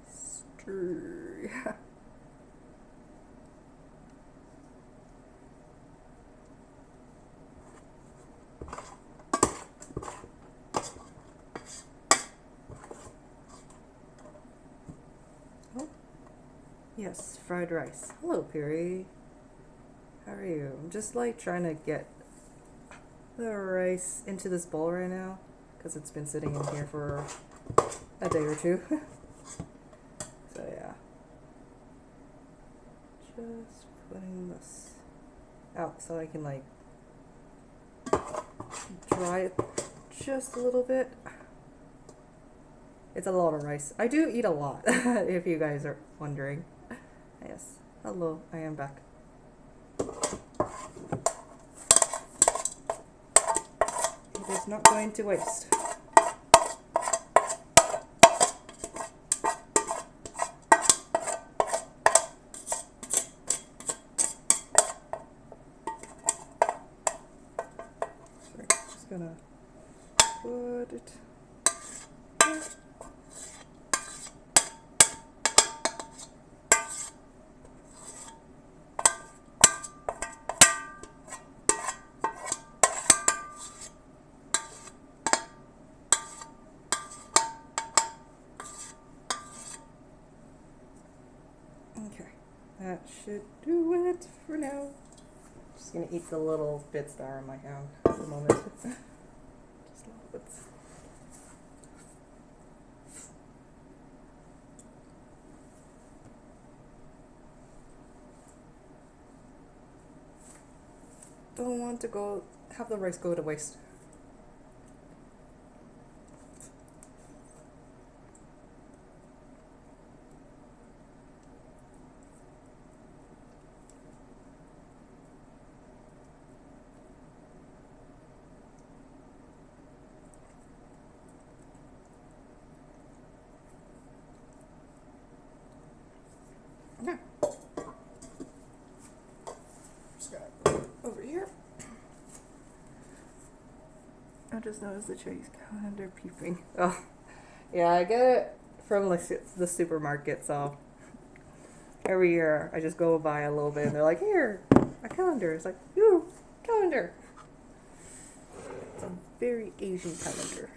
Stir. Oh, yes, fried rice. Hello, Piri. How are you? I'm just like trying to get the rice into this bowl right now because it's been sitting in here for a day or two. So yeah, just putting this out so I can like dry it just a little bit. It's a lot of rice. I do eat a lot, if you guys are wondering. Yes. Hello, I am back. It is not going to waste. Sorry, just gonna put it here. Okay, that should do it for now. Just gonna eat the little bits that are in my hand at the moment. Just little bits. Don't want to have the rice go to waste. Okay. Just got it over here. I just noticed the Chinese calendar peeping. Oh, yeah, I get it from like the supermarket, so every year I just go buy a little bit and they're like, here, a calendar. It's like, ooh, calendar. It's a very Asian calendar.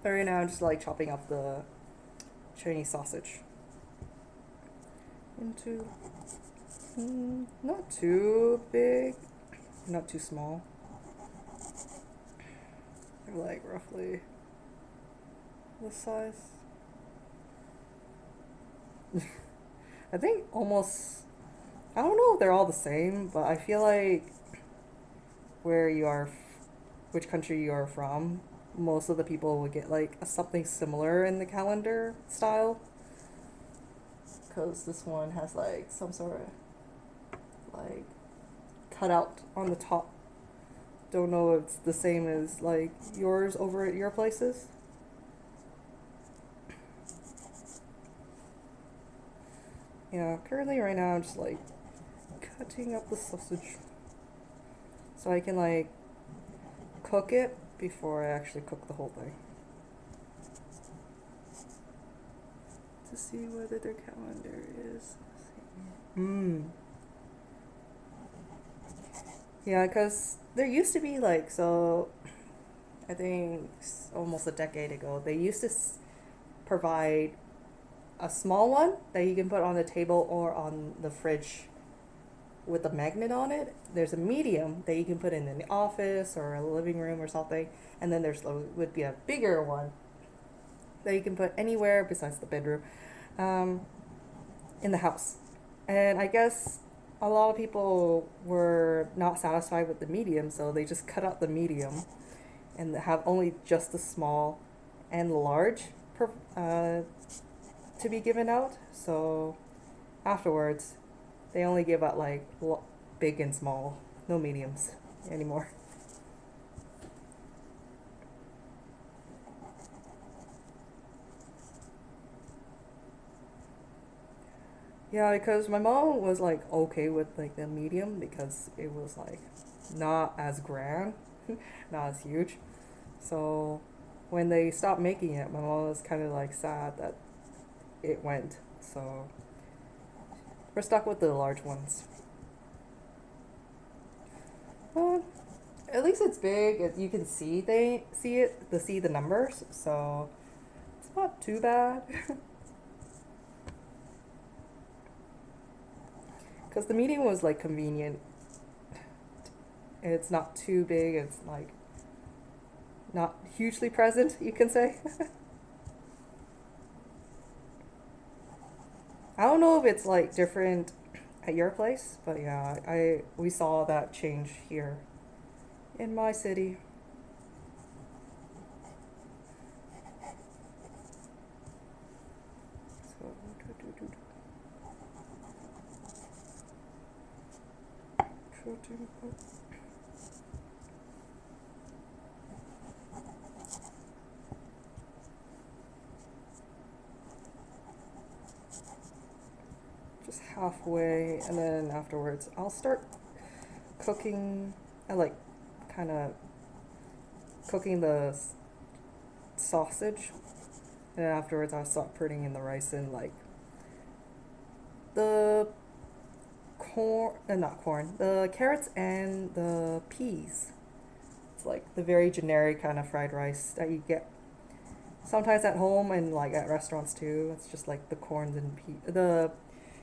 But right now I'm just like chopping up the Chinese sausage into not too big, not too small. They're like roughly this size. I think almost, I don't know if they're all the same, but I feel like where you are, which country you are from, most of the people would get like something similar in the calendar style. Because this one has like some sort of like cutout on the top. Don't know if it's the same as like yours over at your places. Yeah, currently right now I'm just like cutting up the sausage so I can like cook it before I actually cook the whole thing. To see whether their calendar is. Yeah, because there used to be like, so I think almost a decade ago, they used to provide a small one that you can put on the table or on the fridge with a magnet on it. There's a medium that you can put in the office or a living room or something, and then there's would be a bigger one that you can put anywhere besides the bedroom, in the house. And I guess a lot of people were not satisfied with the medium, so they just cut out the medium and have only just the small and large to be given out. So afterwards, they only give out like big and small, no mediums anymore. Yeah, because my mom was like okay with like the medium because it was like not as grand, not as huge. So when they stopped making it, my mom was kind of like sad that it went. So we're stuck with the large ones. Well, at least it's big. You can see the numbers. So it's not too bad. Because the meeting was like convenient. It's not too big. It's like not hugely present, you can say. I don't know if it's like different at your place, but yeah, I we saw that change here in my city. So just halfway, and then afterwards I'll start cooking. I like kind of cooking the sausage, and then afterwards I'll start putting in the rice and like the corn, not corn, the carrots and the peas. It's like the very generic kind of fried rice that you get sometimes at home and like at restaurants too. It's just like the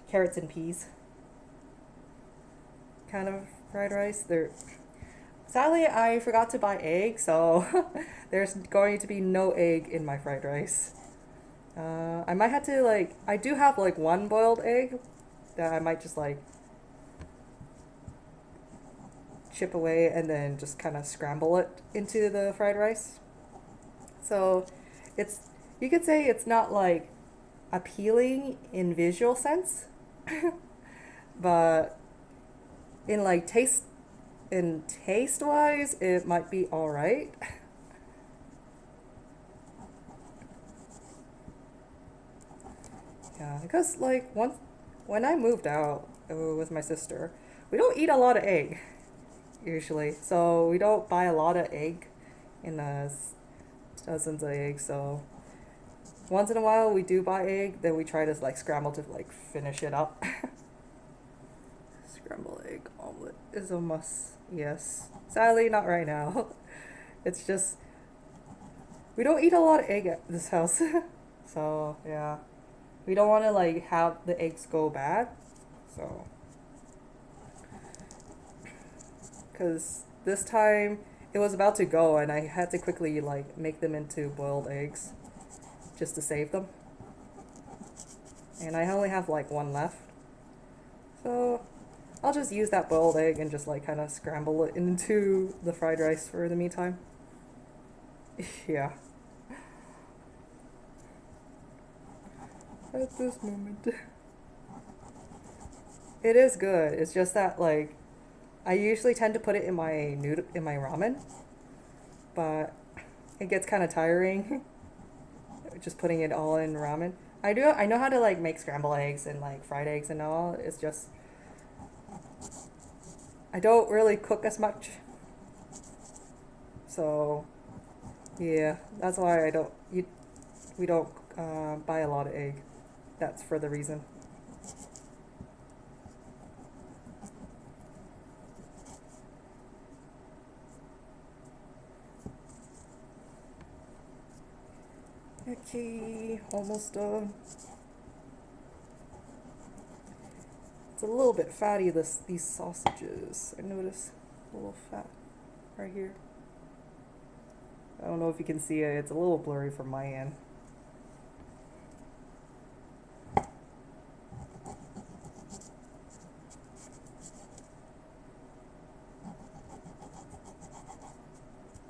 carrots and peas kind of fried rice. They're sadly I forgot to buy egg, so there's going to be no egg in my fried rice. I might have to like I do have like one boiled egg that I might just like chip away and then just kind of scramble it into the fried rice. So it's you could say it's not like appealing in visual sense, but in like taste wise it might be all right. Yeah, because like once when I moved out with my sister, we don't eat a lot of egg usually, so we don't buy a lot of egg in dozens of eggs. So once in a while we do buy egg, then we try to like scramble to like finish it up. Scrambled egg omelet is a must. Yes. Sadly, not right now. It's just we don't eat a lot of egg at this house. So yeah, we don't want to like have the eggs go bad. So because this time it was about to go and I had to quickly like make them into boiled eggs just to save them. And I only have like one left. So I'll just use that boiled egg and just like kind of scramble it into the fried rice for the meantime. Yeah. At this moment. It is good. It's just that like I usually tend to put it in my ramen, but it gets kind of tiring just putting it all in ramen. I know how to like make scrambled eggs and like fried eggs and all. It's just I don't really cook as much. So, yeah, that's why we don't buy a lot of egg. That's for the reason. Okay, almost done. It's a little bit fatty, these sausages. I notice a little fat right here. I don't know if you can see it. It's a little blurry from my end.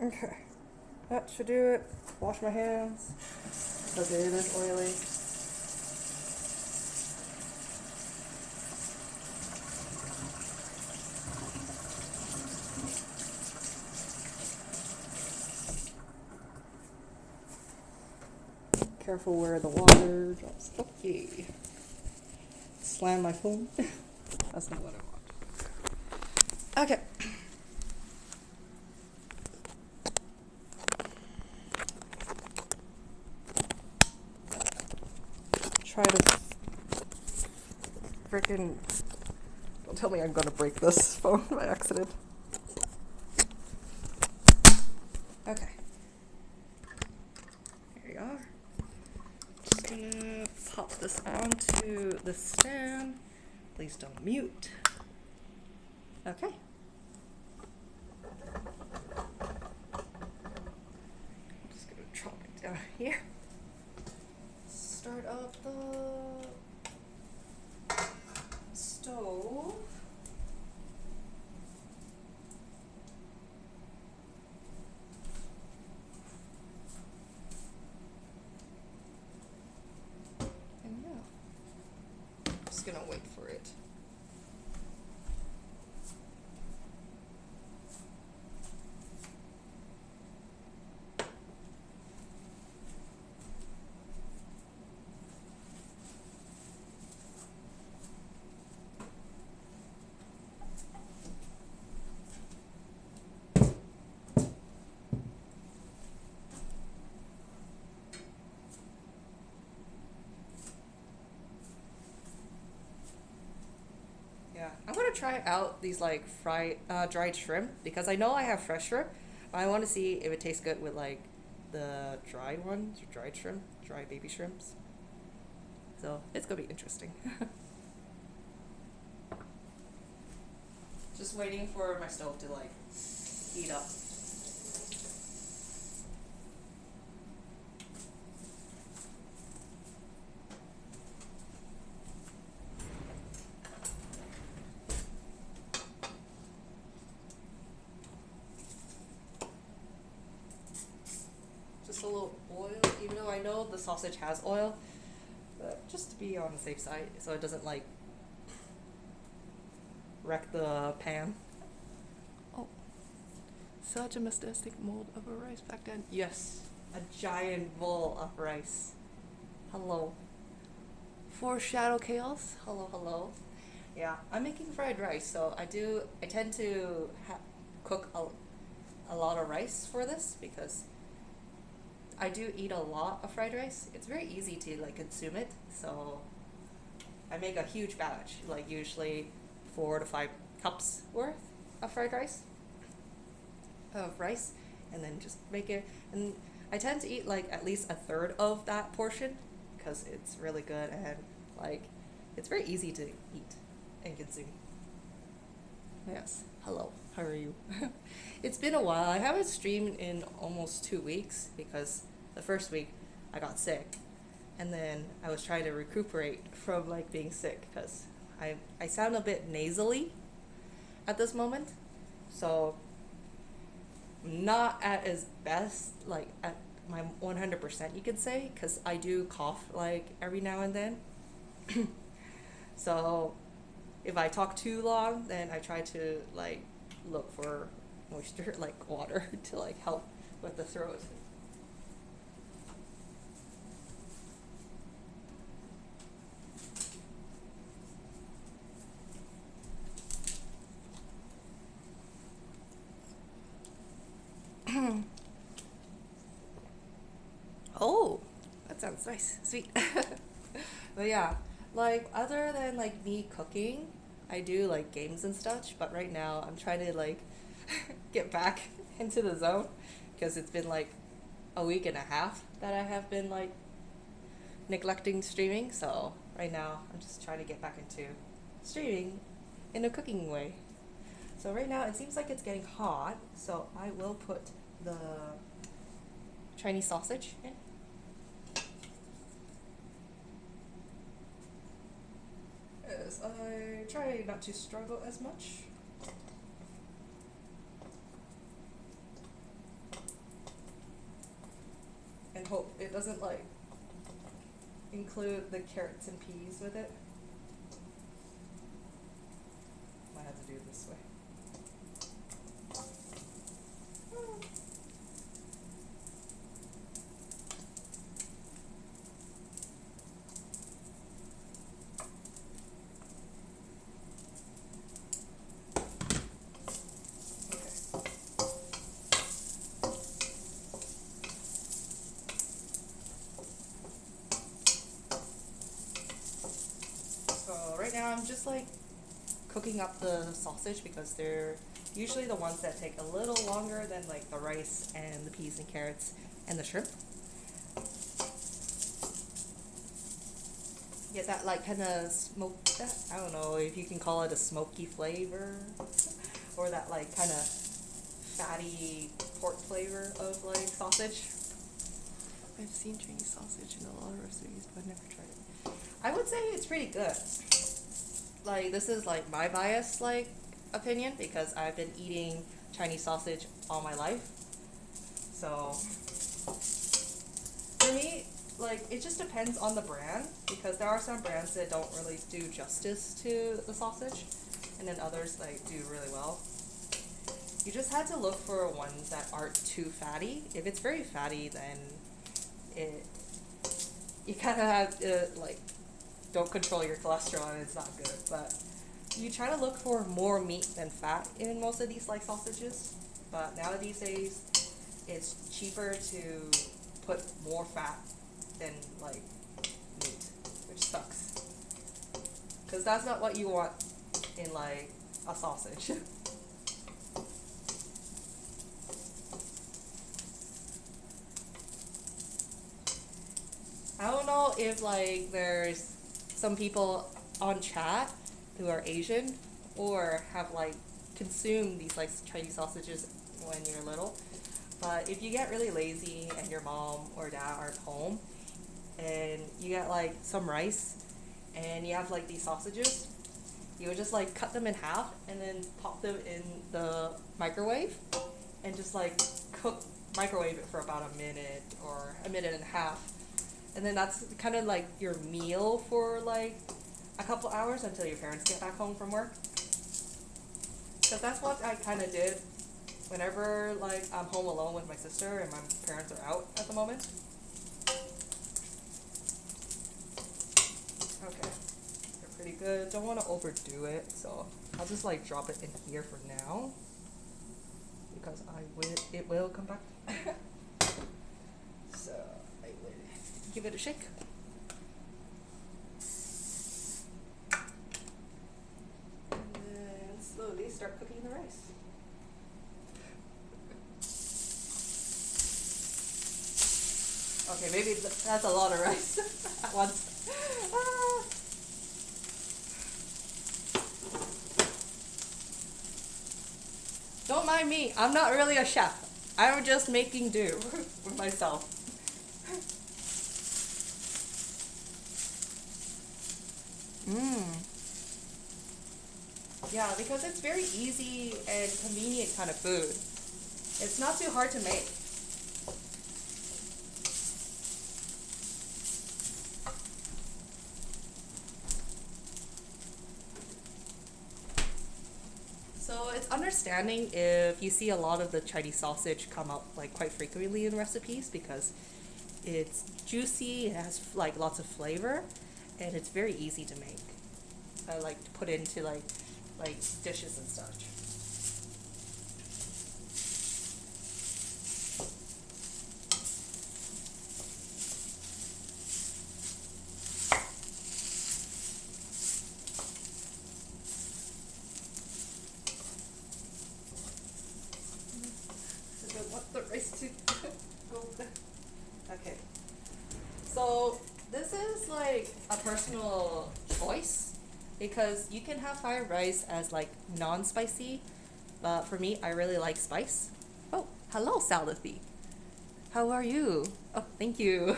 Okay, that should do it. Wash my hands. Okay, it is oily. Careful where the water drops. Okay. Slam my phone. That's not what I want. Okay. try to freaking. Don't tell me I'm gonna break this phone by accident. Okay. Here we are. Just gonna pop this onto the stand. Please don't mute. Okay. I'm just gonna drop it down here. Start up the stove. And yeah, just gonna wait for it. Yeah, I'm gonna try out these like dried shrimp because I know I have fresh shrimp, but I want to see if it tastes good with like the dried ones, dried shrimp, dried baby shrimps. So it's gonna be interesting. Just waiting for my stove to like heat up. Just a little oil, even though I know the sausage has oil, but just to be on the safe side so it doesn't like wreck the pan. Oh, such a majestic mold of a rice back then. Yes, a giant bowl of rice. Hello. Foreshadow chaos. Hello, hello. Yeah, I'm making fried rice, so I tend to cook a lot of rice for this because I do eat a lot of fried rice. It's very easy to like consume it, so I make a huge batch, like usually 4 to 5 cups worth of fried rice, and then just make it. And I tend to eat like at least a third of that portion because it's really good and like it's very easy to eat and consume. Yes. Hello. How are you? It's been a while. I haven't streamed in almost 2 weeks because the first week I got sick, and then I was trying to recuperate from like being sick because I sound a bit nasally at this moment, so not at its best, like at my 100% you could say, because I do cough like every now and then. So if I talk too long, then I try to like look for moisture, like water, to like help with the throat. Oh, that sounds nice, sweet. But yeah, like other than like me cooking, I do like games and such. But right now, I'm trying to like get back into the zone because it's been like a week and a half that I have been like neglecting streaming. So right now, I'm just trying to get back into streaming in a cooking way. So right now, it seems like it's getting hot. So I will put the Chinese sausage in. As I try not to struggle as much. And hope it doesn't like include the carrots and peas with it. Might have to do it this way. right now I'm just like cooking up the sausage because they're usually the ones that take a little longer than like the rice and the peas and carrots and the shrimp. Get that like kind of smoke, that I don't know if you can call it a smoky flavor or that like kind of fatty pork flavor of like sausage. I've seen Chinese sausage in a lot of recipes, but I've never tried it. I would say it's pretty good. Like this is like my biased like opinion because I've been eating Chinese sausage all my life. So for me, like it just depends on the brand because there are some brands that don't really do justice to the sausage, and then others like do really well. You just had to look for ones that aren't too fatty. If it's very fatty, then it you kind of have to like don't control your cholesterol and it's not good. But you try to look for more meat than fat in most of these like sausages. But nowadays days, it's cheaper to put more fat than like meat, which sucks. Because that's not what you want in like a sausage. I don't know if like there's some people on chat who are Asian or have like consumed these like Chinese sausages when you're little. But if you get really lazy and your mom or dad aren't home and you get like some rice and you have like these sausages, you would just like cut them in half and then pop them in the microwave and just like microwave it for about a minute or a minute and a half. And then that's kind of like your meal for like a couple hours until your parents get back home from work. Because that's what I kind of did whenever like I'm home alone with my sister and my parents are out at the moment. Okay, they're pretty good. Don't want to overdo it, so I'll just like drop it in here for now because it will come back. So I will give it a shake. And then slowly start cooking the rice. Okay, maybe that's a lot of rice at once. Ah. Don't mind me, I'm not really a chef. I'm just making do with myself. Mmm. Yeah, because it's very easy and convenient kind of food. It's not too hard to make. So it's understanding if you see a lot of the Chinese sausage come up like quite frequently in recipes because it's juicy, it has like lots of flavor, and it's very easy to make. I like to put into like dishes and such. I don't want the rice to go there. Okay. So this is like a personal choice because you can have fried rice as like non-spicy, but for me, I really like spice. Oh, hello, Salathy. How are you? Oh, thank you.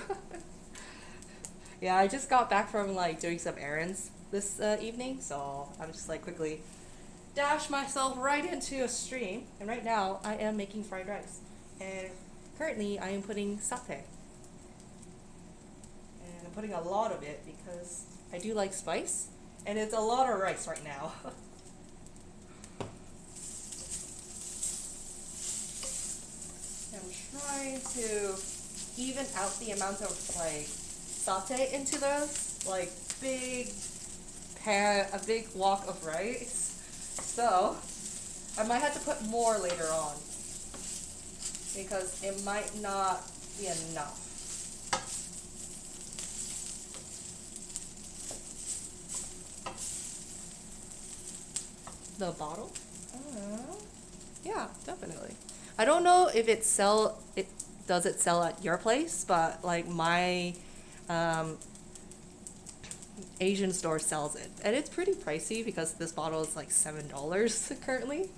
Yeah, I just got back from like doing some errands this evening, so I'm just like quickly dash myself right into a stream, and right now I am making fried rice, and currently I am putting satay. And I'm putting a lot of it because I do like spice, and it's a lot of rice right now. I'm trying to even out the amount of like satay into this like big pan, a big wok of rice. So I might have to put more later on because it might not be enough. The bottle? Uh, yeah, definitely. I don't know if it does it sell at your place, but like my um, Asian store sells it, and it's pretty pricey because this bottle is like $7 currently.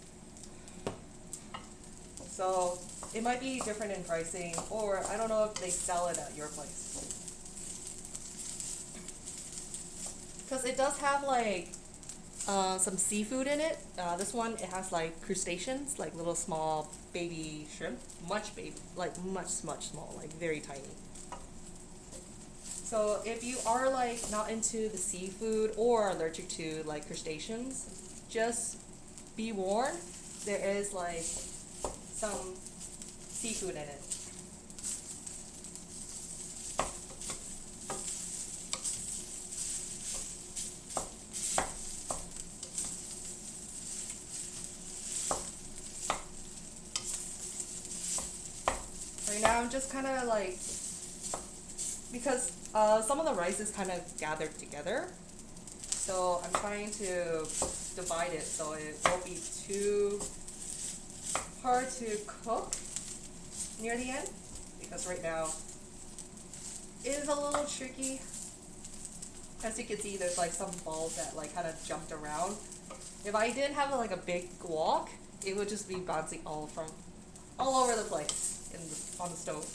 So it might be different in pricing, or I don't know if they sell it at your place. Because it does have like some seafood in it. This one, it has like crustaceans, like little small baby shrimp, much baby, like much small, like very tiny. So if you are like not into the seafood or allergic to like crustaceans, just be warned. There is like some seafood in it. Right now, I'm just kind of like because some of the rice is kind of gathered together, so I'm trying to divide it so it won't be too hard to cook near the end. Because right now it is a little tricky. As you can see, there's like some balls that like kind of jumped around. If I didn't have like a big wok, it would just be bouncing all over the place on the stove.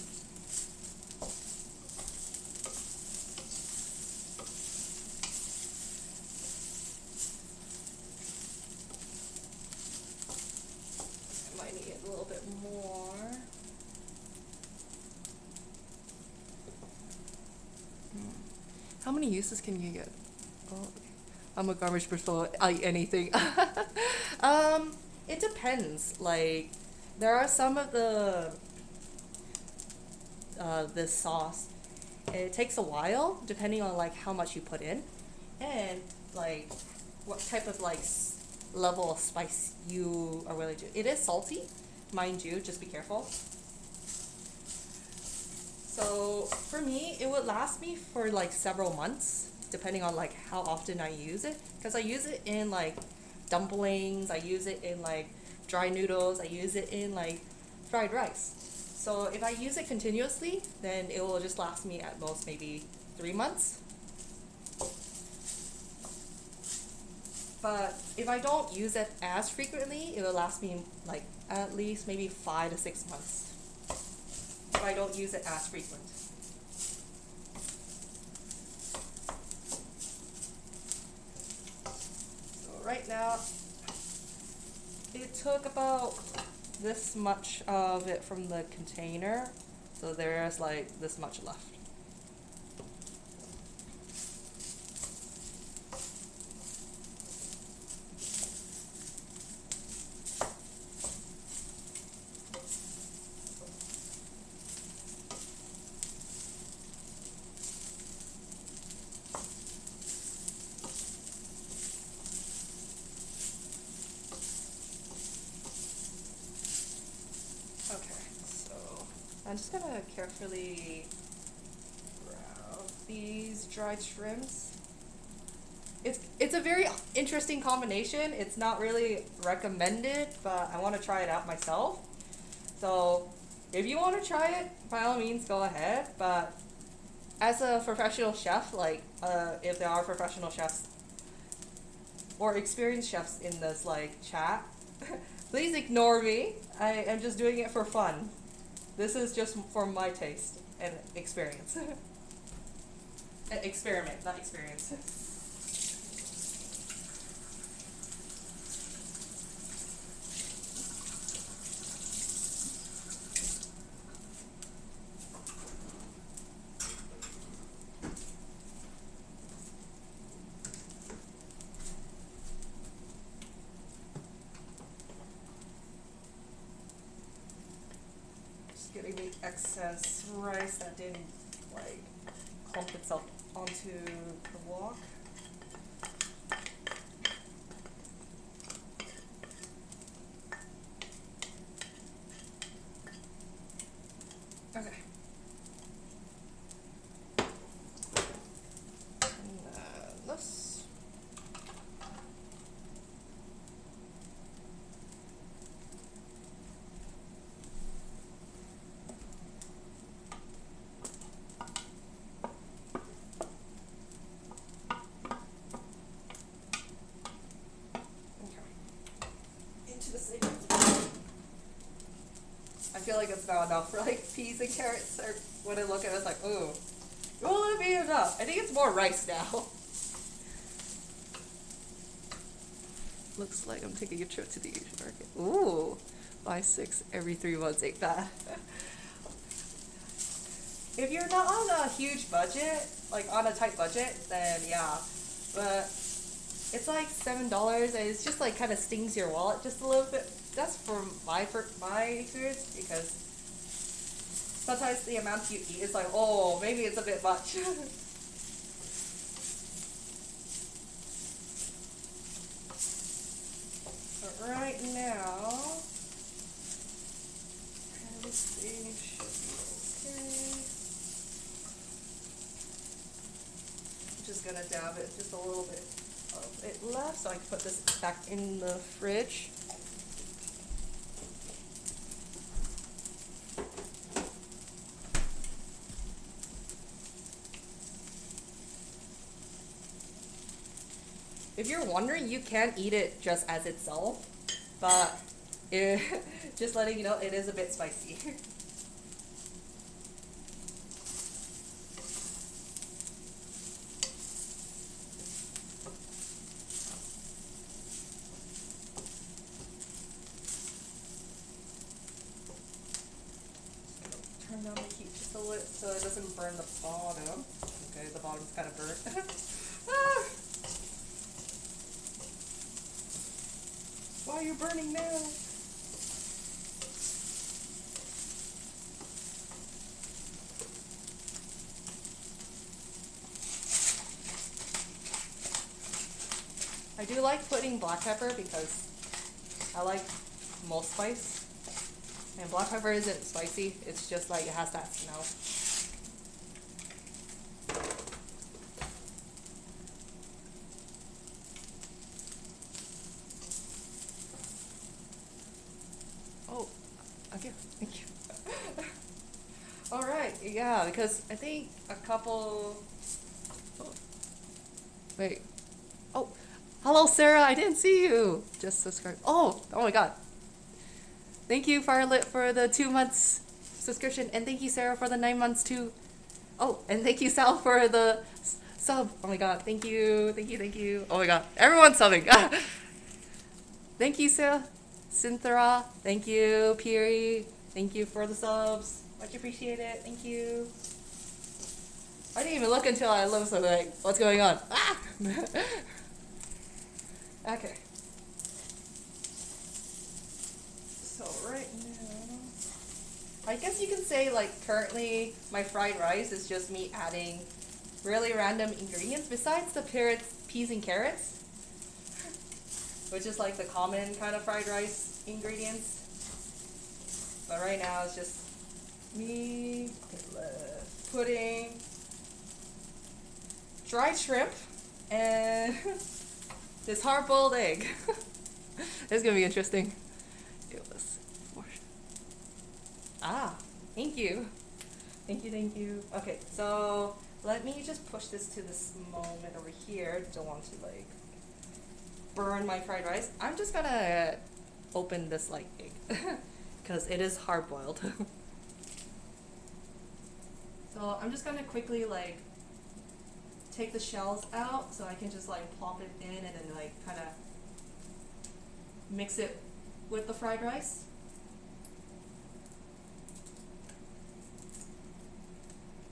I might need a little bit more. How many uses can you get? Oh, I'm a garbage person. I eat anything. It depends. Like, there are some of the this sauce. It takes a while depending on like how much you put in, and like what type of like level of spice you are willing to. It is salty, mind you. Just be careful. So for me, it would last me for like several months, depending on like how often I use it. Because I use it in like dumplings, I use it in like dry noodles, I use it in like fried rice. So if I use it continuously, then it will just last me at most maybe 3 months. But if I don't use it as frequently, it will last me like at least maybe 5 to 6 months. If I don't use it as frequent. So right now, it took about this much of it from the container, so there's like this much left. Okay, so I'm just gonna carefully grab these dried shrimps. It's a very interesting combination. It's not really recommended, but I want to try it out myself. So if you want to try it, by all means go ahead. But as a professional chef, like if there are professional chefs or experienced chefs in this like chat, please ignore me. I am just doing it for fun. This is just for my taste and experience. Experiment, not experience. Just getting the excess rice that didn't like clump itself onto the wok. Okay. And this. it's not enough for like peas and carrots. Or when I look at it, it's like, ooh, will it be enough? I think it's more rice now. Looks like I'm taking a trip to the Asian market. Ooh, buy 6 every 3 months, ain't bad. If you're not on a huge budget, like on a tight budget, then yeah. But it's like $7 and it's just like kind of stings your wallet just a little bit. That's from my experience, because sometimes the amount you eat is like, oh, maybe it's a bit much. But right now, everything should be okay. I'm just gonna dab it just a little bit of it left so I can put this back in the fridge. If you're wondering, you can eat it just as itself, but just letting you know, it is a bit spicy. Turn down the heat just a little so it doesn't burn the bottom. Okay, the bottom's kind of burnt. Ah! Why are you burning now? I do like putting black pepper because I like most spice. And black pepper isn't spicy, it's just like it has that smell. Oh, okay, thank you. Alright, yeah, because I think a couple... Oh. Wait. Oh, hello Sarah, I didn't see you. Just subscribe. Oh my god. Thank you Firelit for the 2 months subscription, and thank you Sarah for the 9 months too. Oh, and thank you Sal for the sub. Oh my god, thank you, thank you, thank you. Oh my god, everyone's subbing. Thank you Sarah, Cynthia, thank you Piri, thank you for the subs. Much appreciated, thank you. I didn't even look until I looked, so like, what's going on? Ah! Okay. So right now, I guess you can say like currently my fried rice is just me adding really random ingredients besides the peas and carrots, which is like the common kind of fried rice ingredients. But right now it's just me putting dried shrimp and this hard-boiled egg. This is gonna be interesting. It was thank you. Thank you, thank you. Okay, so let me just push this to this moment over here. Don't want to like burn my fried rice. I'm just gonna open this like egg because it is hard-boiled. So I'm just gonna quickly like take the shells out so I can just like plop it in and then like kind of mix it with the fried rice.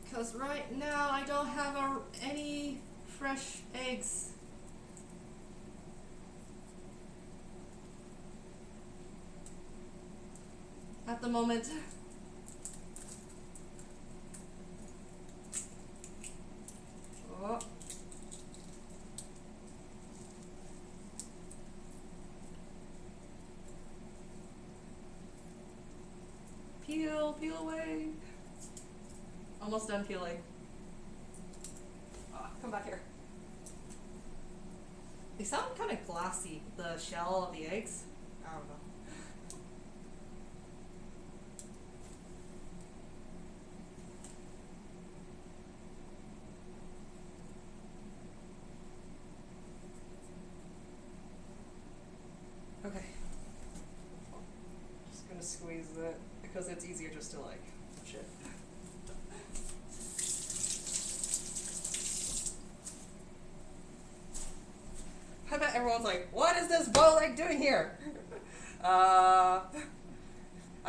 Because right now I don't have any fresh eggs. At the moment. Oh. Peel away. Almost done peeling. Oh, come back here. They sound kind of glassy, the shell of the eggs. I don't know. Okay. Just gonna squeeze it because it's easier just to like shit. I bet everyone's like, what is this boiled egg doing here? I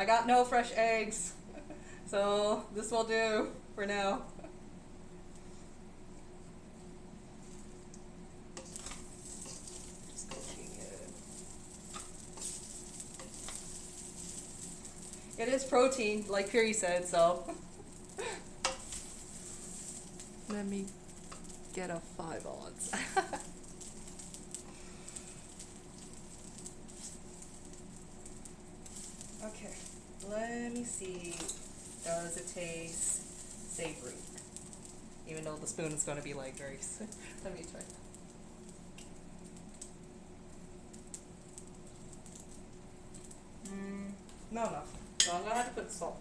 got no fresh eggs, so this will do for now. Just cooking it. It is protein, like Puri said, so. Let me get a 5 odds. Okay, let me see. Does it taste savory? Even though the spoon is going to be like very. Let me try. Not enough. So I'm gonna have to put salt.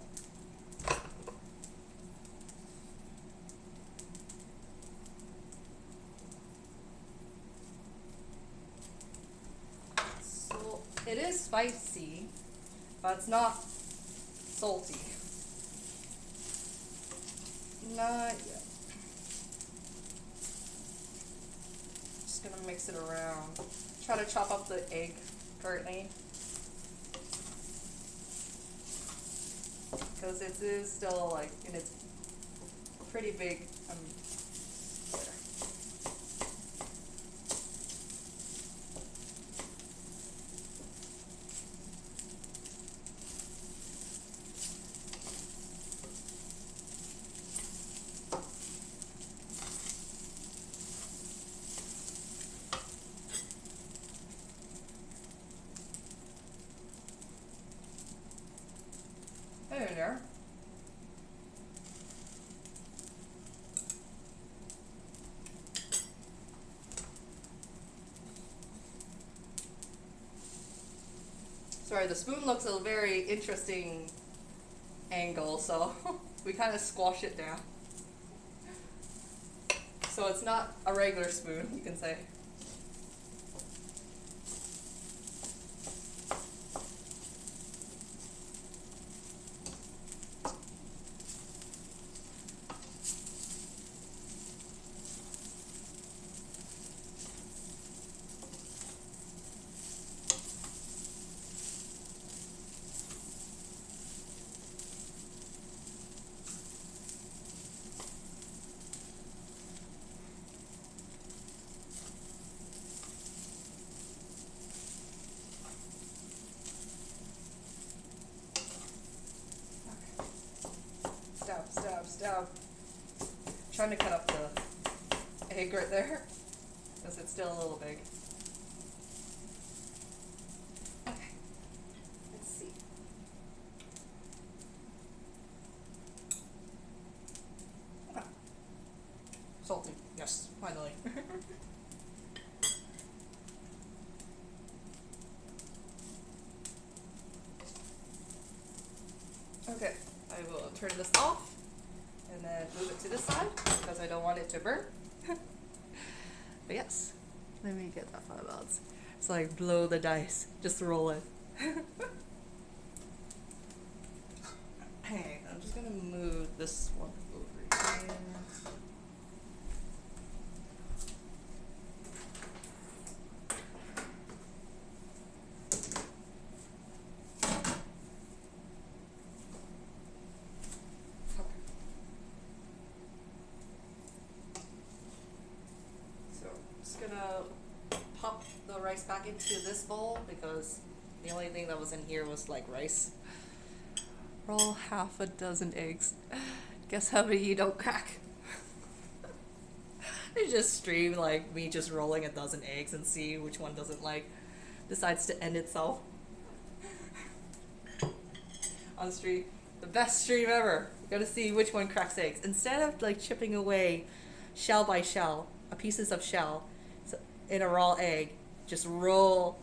So it is spicy, but it's not salty. Not yet. Just gonna mix it around. Try to chop up the egg currently. Because it is still like in its pretty big there. There. Sorry, the spoon looks a very interesting angle, so we kind of squash it down. So it's not a regular spoon, you can say. Stab. Trying to cut up the egg right there, because it's still a little big. Okay, let's see. Ah. Salty, yes, finally. Okay, I will turn this off. And then move it to this side because I don't want it to burn. But yes, let me get that 5 ounce. So like blow the dice, just roll it. Hey, I'm just gonna move this one over here. Gonna pop the rice back into this bowl because the only thing that was in here was like rice. Roll half a dozen eggs. Guess how many you don't crack? You just stream like me just rolling a dozen eggs and see which one doesn't like decides to end itself. On stream, the best stream ever. You gotta see which one cracks eggs instead of like chipping away shell by shell, pieces of shell. In a raw egg, just roll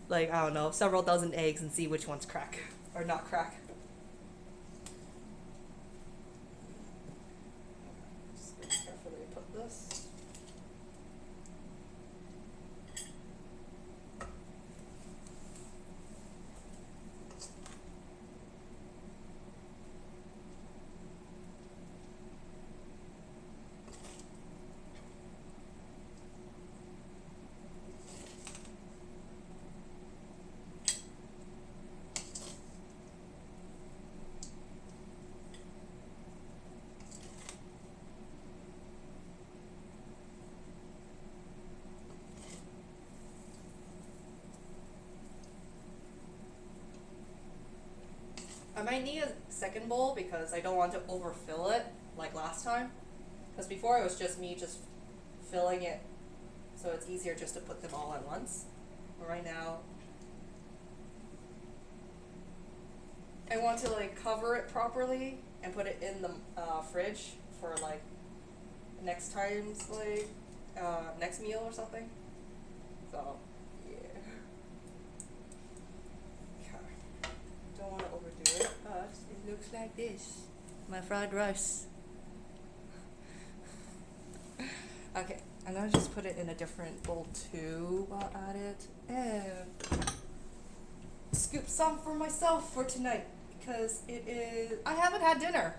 like, I don't know, several dozen eggs and see which ones crack or not crack. Just gonna carefully put this. might need a second bowl because I don't want to overfill it like last time. Because before it was just me just filling it, so it's easier just to put them all at once. But right now, I want to like cover it properly and put it in the fridge for like next time's like next meal or something. So yeah. Okay. Don't want to overdo it, but it looks like this. My fried rice. Okay, I'm gonna just put it in a different bowl too while at it, and scoop some for myself for tonight because it is. I haven't had dinner,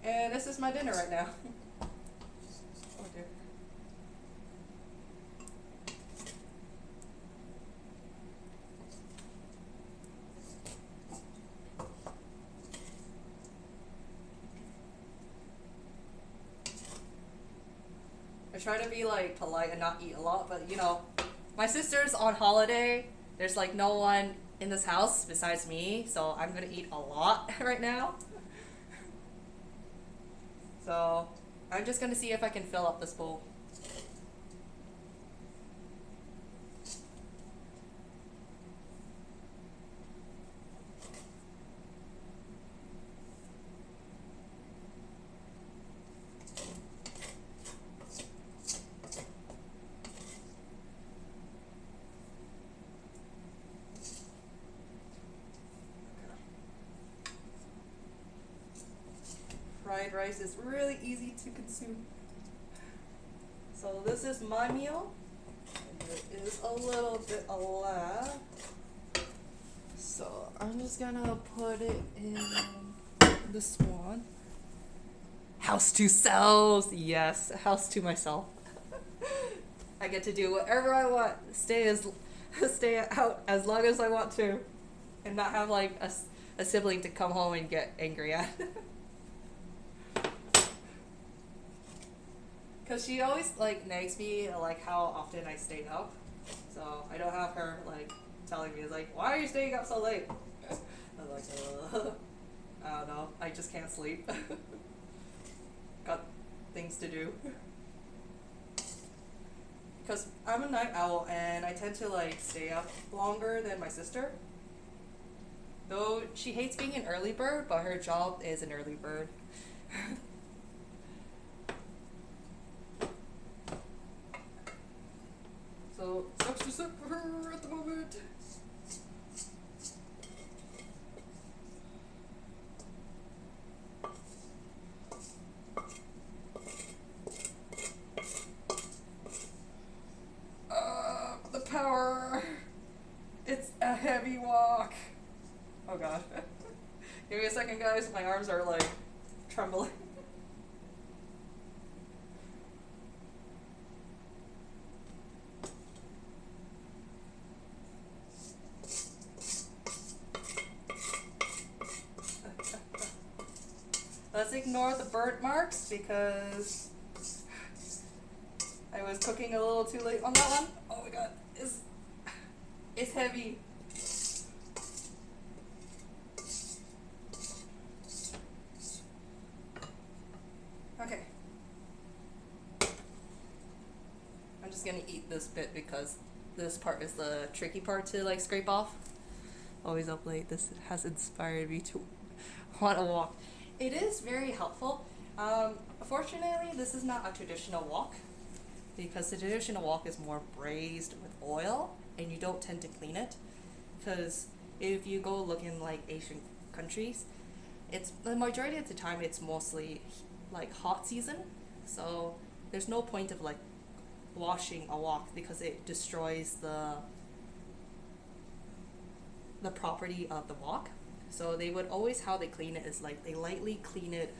and this is my dinner right now. Oh dear. I try to be like polite and not eat a lot, but you know, my sister's on holiday. There's like no one in this house besides me, so I'm gonna eat a lot right now. So I'm just gonna see if I can fill up this bowl. Fried rice is really easy to consume. So this is my meal. And there is a little bit left. So I'm just gonna put it in this one. House to self. Yes, house to myself. I get to do whatever I want. Stay out as long as I want to, and not have like a sibling to come home and get angry at. Cause she always like nags me like how often I stay up, so I don't have her like telling me it's like, why are you staying up so late? I'm like, I don't know, I just can't sleep. Got things to do. Cause I'm a night owl and I tend to like stay up longer than my sister. Though she hates being an early bird, but her job is an early bird. So, sucks to suck for her at the moment. The power. It's a heavy walk. Oh god. Give me a second, guys. My arms are like trembling. Let's ignore the burnt marks because I was cooking a little too late on that one. Oh my god, it's heavy. Okay. I'm just gonna eat this bit because this part is the tricky part to like scrape off. Always up late. This has inspired me to want to walk. It is very helpful. Unfortunately, this is not a traditional wok because the traditional wok is more braised with oil and you don't tend to clean it. Because if you go look in like Asian countries, it's the majority of the time it's mostly like hot season, so there's no point of like washing a wok because it destroys the property of the wok. So they would always, how they clean it is like they lightly clean it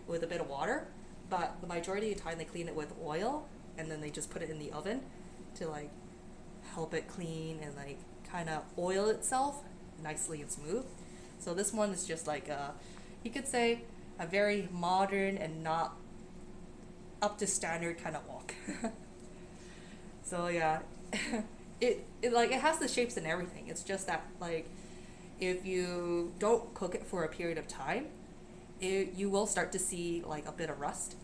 with a bit of water, but the majority of the time they clean it with oil and then they just put it in the oven to like help it clean and like kind of oil itself nicely and smooth. So this one is just like you could say a very modern and not up to standard kind of wok. So yeah, it like it has the shapes and everything. It's just that like if you don't cook it for a period of time, you will start to see like a bit of rust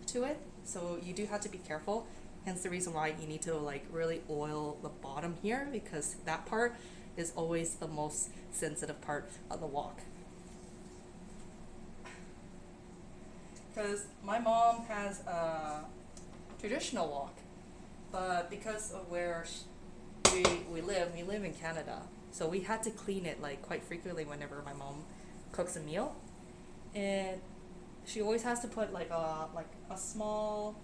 to it. So you do have to be careful. Hence the reason why you need to like really oil the bottom here, because that part is always the most sensitive part of the wok. Because my mom has a traditional wok, but because of where we live in Canada, so we had to clean it like quite frequently whenever my mom cooks a meal, and she always has to put like a small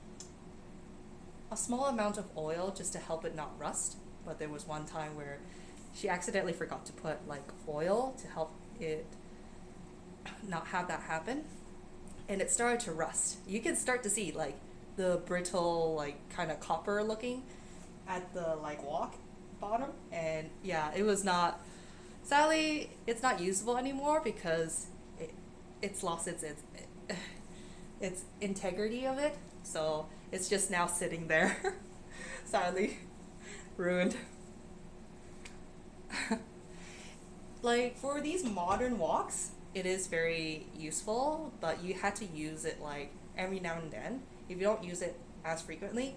amount of oil just to help it not rust. But there was one time where she accidentally forgot to put like oil to help it not have that happen, and it started to rust. You can start to see like the brittle like kind of copper looking at the like wok bottom, and yeah, it was not, sadly it's not usable anymore because it's lost its integrity of it, so it's just now sitting there. Sadly ruined. Like for these modern woks, it is very useful, but you had to use it like every now and then. If you don't use it as frequently,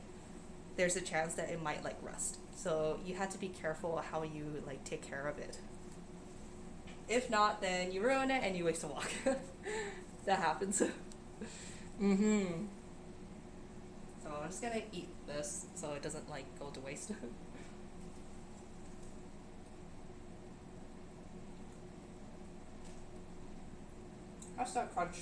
there's a chance that it might like rust. So you had to be careful how you like take care of it. If not, then you ruin it and you waste a wok. That happens. Mm-hmm. So I'm just gonna eat this so it doesn't like go to waste. How's that crunch?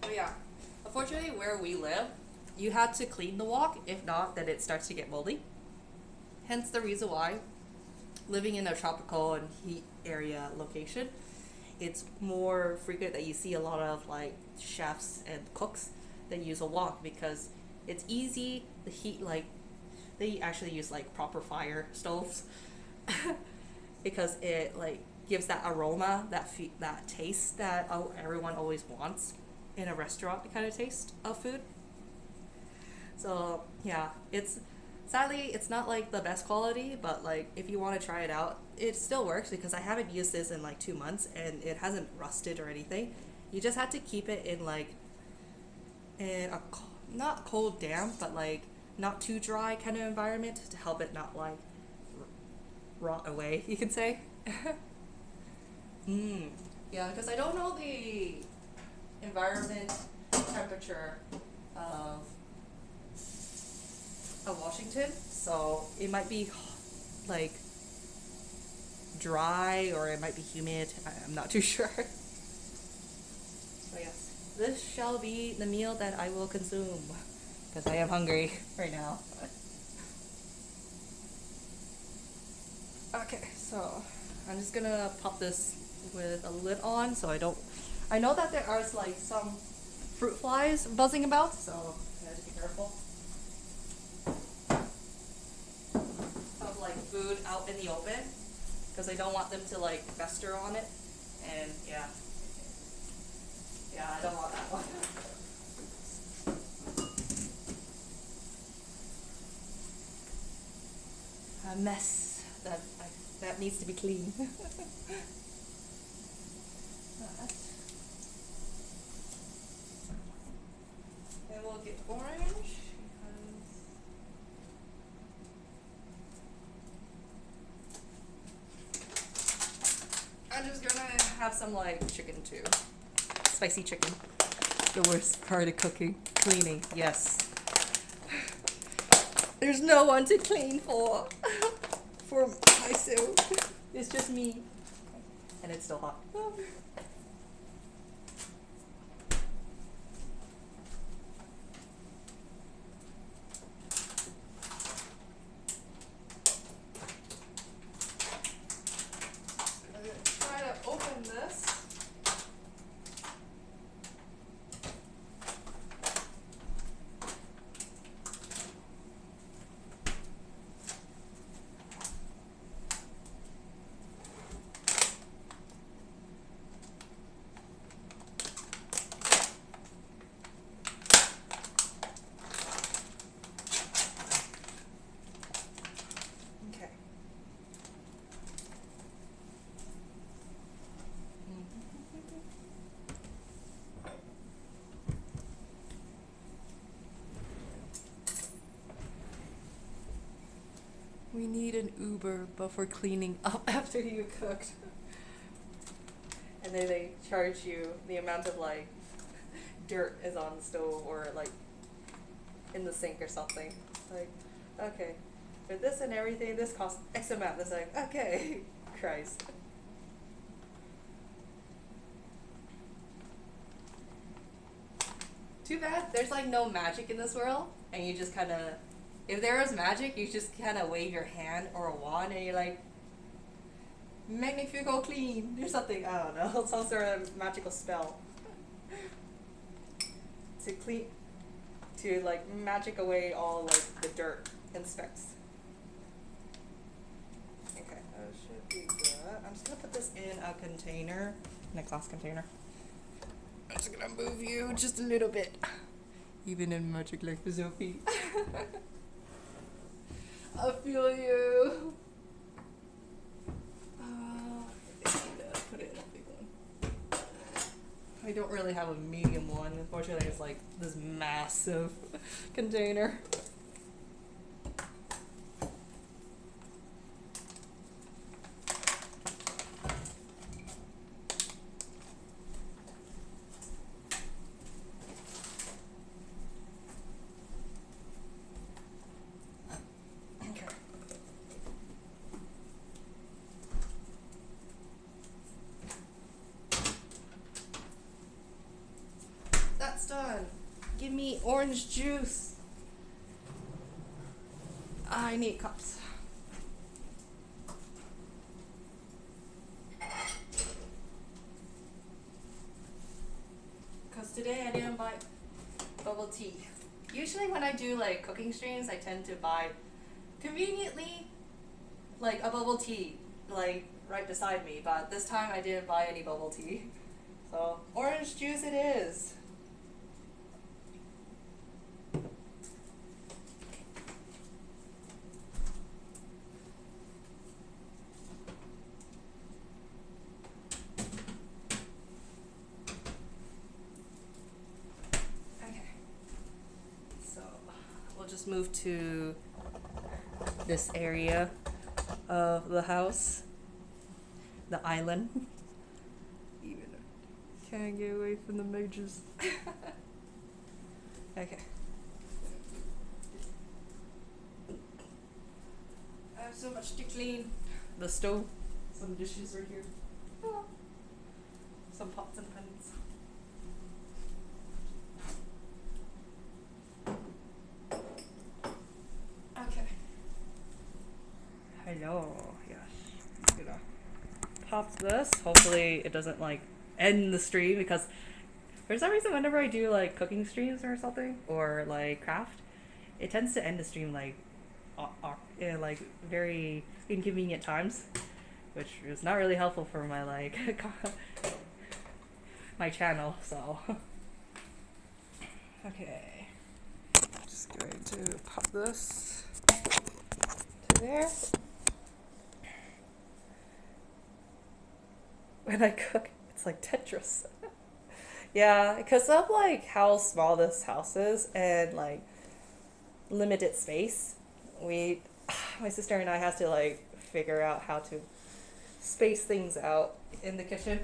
Oh yeah. Unfortunately, where we live, you had to clean the wok. If not, then it starts to get moldy. Hence the reason why, living in a tropical and heat area location, it's more frequent that you see a lot of like chefs and cooks that use a wok, because it's easy. The heat, like they actually use like proper fire stoves because it like gives that aroma, that taste that everyone always wants in a restaurant kind of taste of food. So yeah, it's sadly it's not like the best quality, but like if you want to try it out, it still works because I haven't used this in like 2 months and it hasn't rusted or anything. You just have to keep it in like in a not cold damp, but like not too dry kind of environment to help it not like rot away, you can say. Mm. Yeah, because I don't know the environment temperature of Washington, so it might be like dry or it might be humid. I'm not too sure. So yes, this shall be the meal that I will consume because I am hungry right now. Okay, so I'm just gonna pop this with a lid on so I know that there are like some fruit flies buzzing about, so I have to be careful of like food out in the open because I don't want them to like fester on it, and yeah, I don't want that one. A mess that needs to be clean. Then we'll get orange because I'm just gonna have some like chicken too. Spicy chicken. The worst part of cooking. Cleaning, yes. There's no one to clean for. For myself. It's just me. And it's still hot. I'm gonna try to open this. We need an Uber, but for cleaning up after you cooked. And then they charge you the amount of like dirt is on the stove or like in the sink or something. Like, okay, for this and everything, this costs X amount. It's like, okay, Christ. Too bad there's like no magic in this world, and you just kind of, if there was magic, you just kind of wave your hand or a wand, and you're like, Magnifico clean or something. I don't know, some sort of magical spell to clean, to like magic away all like the dirt and specks. Okay, that should be good. I'm just gonna put this in a container, in a glass container. I'm just gonna move you just a little bit. Even in magic like Zophie. I feel you. I need to put it in a big one. I don't really have a medium one. Unfortunately, it's like this massive container. That's done. Give me orange juice. I need cups. Because today I didn't buy bubble tea. Usually when I do like cooking streams, I tend to buy conveniently like a bubble tea like right beside me, but this time I didn't buy any bubble tea. So orange juice it is. We'll just move to this area of the house, the island. Even can't get away from the mages. Okay. I have so much to clean. The stove, some dishes right here. Oh. Some pots and pans. Hello, yes. I'm gonna pop this. Hopefully it doesn't like end the stream because for some reason whenever I do like cooking streams or something or like craft, it tends to end the stream like in like very inconvenient times, which is not really helpful for my like my channel. So okay, just going to pop this to there. When I cook, it's like Tetris. Yeah, because of like how small this house is and like limited space, my sister and I have to like figure out how to space things out in the kitchen.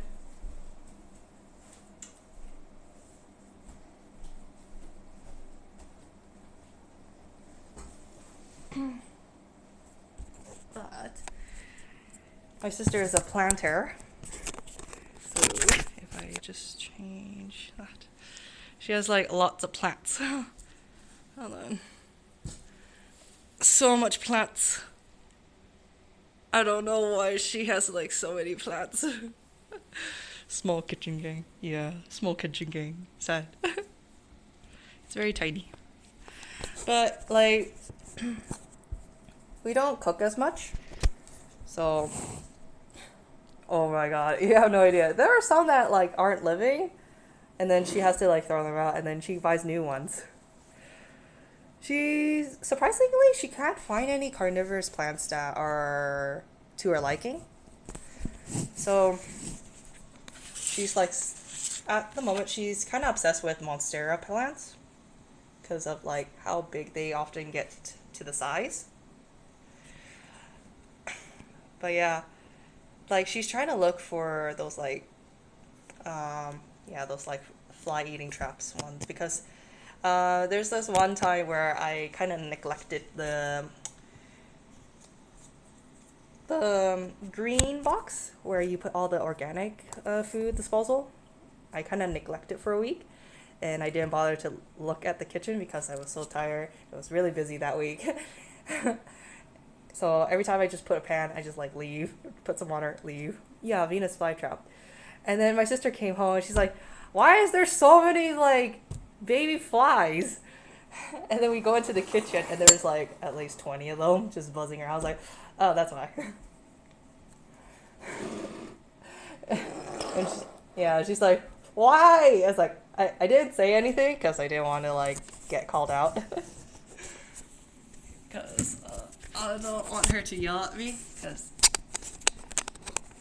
But my sister is a planter. So if I just change that, she has like lots of plants. Hold on. So much plants. I don't know why she has like so many plants. Small kitchen gang. Yeah, small kitchen gang. Sad. It's very tiny. But like we don't cook as much. So oh my god, you have no idea. There are some that like aren't living and then she has to like throw them out and then she buys new ones. Surprisingly, she can't find any carnivorous plants that are to her liking. So she's like, at the moment, she's kind of obsessed with Monstera plants because of like how big they often get to the size. But yeah, like she's trying to look for those like yeah, those like fly eating traps ones because there's this one time where I kind of neglected the green box where you put all the organic food disposal. I kind of neglected for a week, and I didn't bother to look at the kitchen because I was so tired. It was really busy that week. So every time I just put a pan, I just like leave, put some water, leave. Yeah, Venus flytrap. And then my sister came home and she's like, "Why is there so many like baby flies?" And then we go into the kitchen and there's like at least 20 of them just buzzing around. I was like, "Oh, that's why." And yeah, she's like, "Why?" I was like, I didn't say anything because I didn't want to like get called out. Because I don't want her to yell at me. Because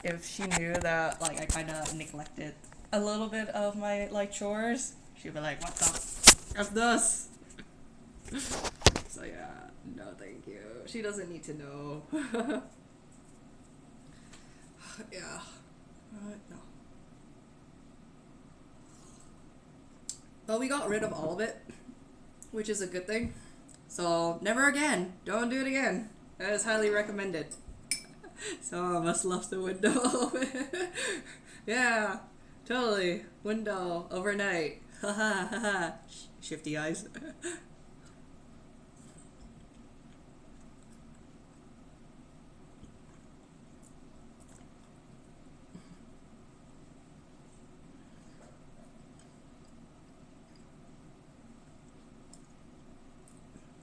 if she knew that like I kind of neglected a little bit of my like chores, she'd be like, "What the f this?" So yeah, no, thank you. She doesn't need to know. Yeah, no. But we got rid of all of it, which is a good thing. So never again. Don't do it again. That is highly recommended. So I must left the window open. Yeah, totally. Window overnight. Haha, haha. Shifty eyes.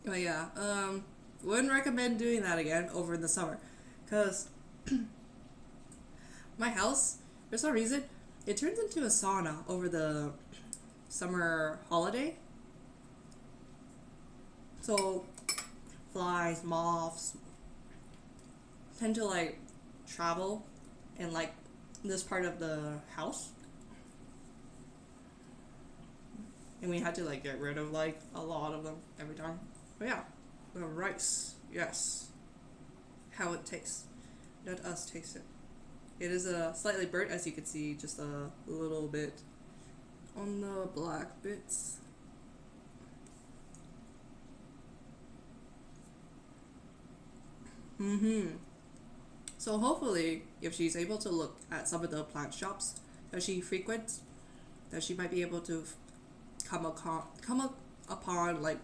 But yeah, wouldn't recommend doing that again over in the summer. Because my house, for some reason, it turns into a sauna over the summer holiday. So flies, moths tend to like travel in like this part of the house. And we had to like get rid of like a lot of them every time. But yeah, the rice, yes. How it tastes. Let us taste it. It is slightly burnt, as you can see, just a little bit on the black bits. Mm-hmm. So hopefully, if she's able to look at some of the plant shops that she frequents, that she might be able to upon like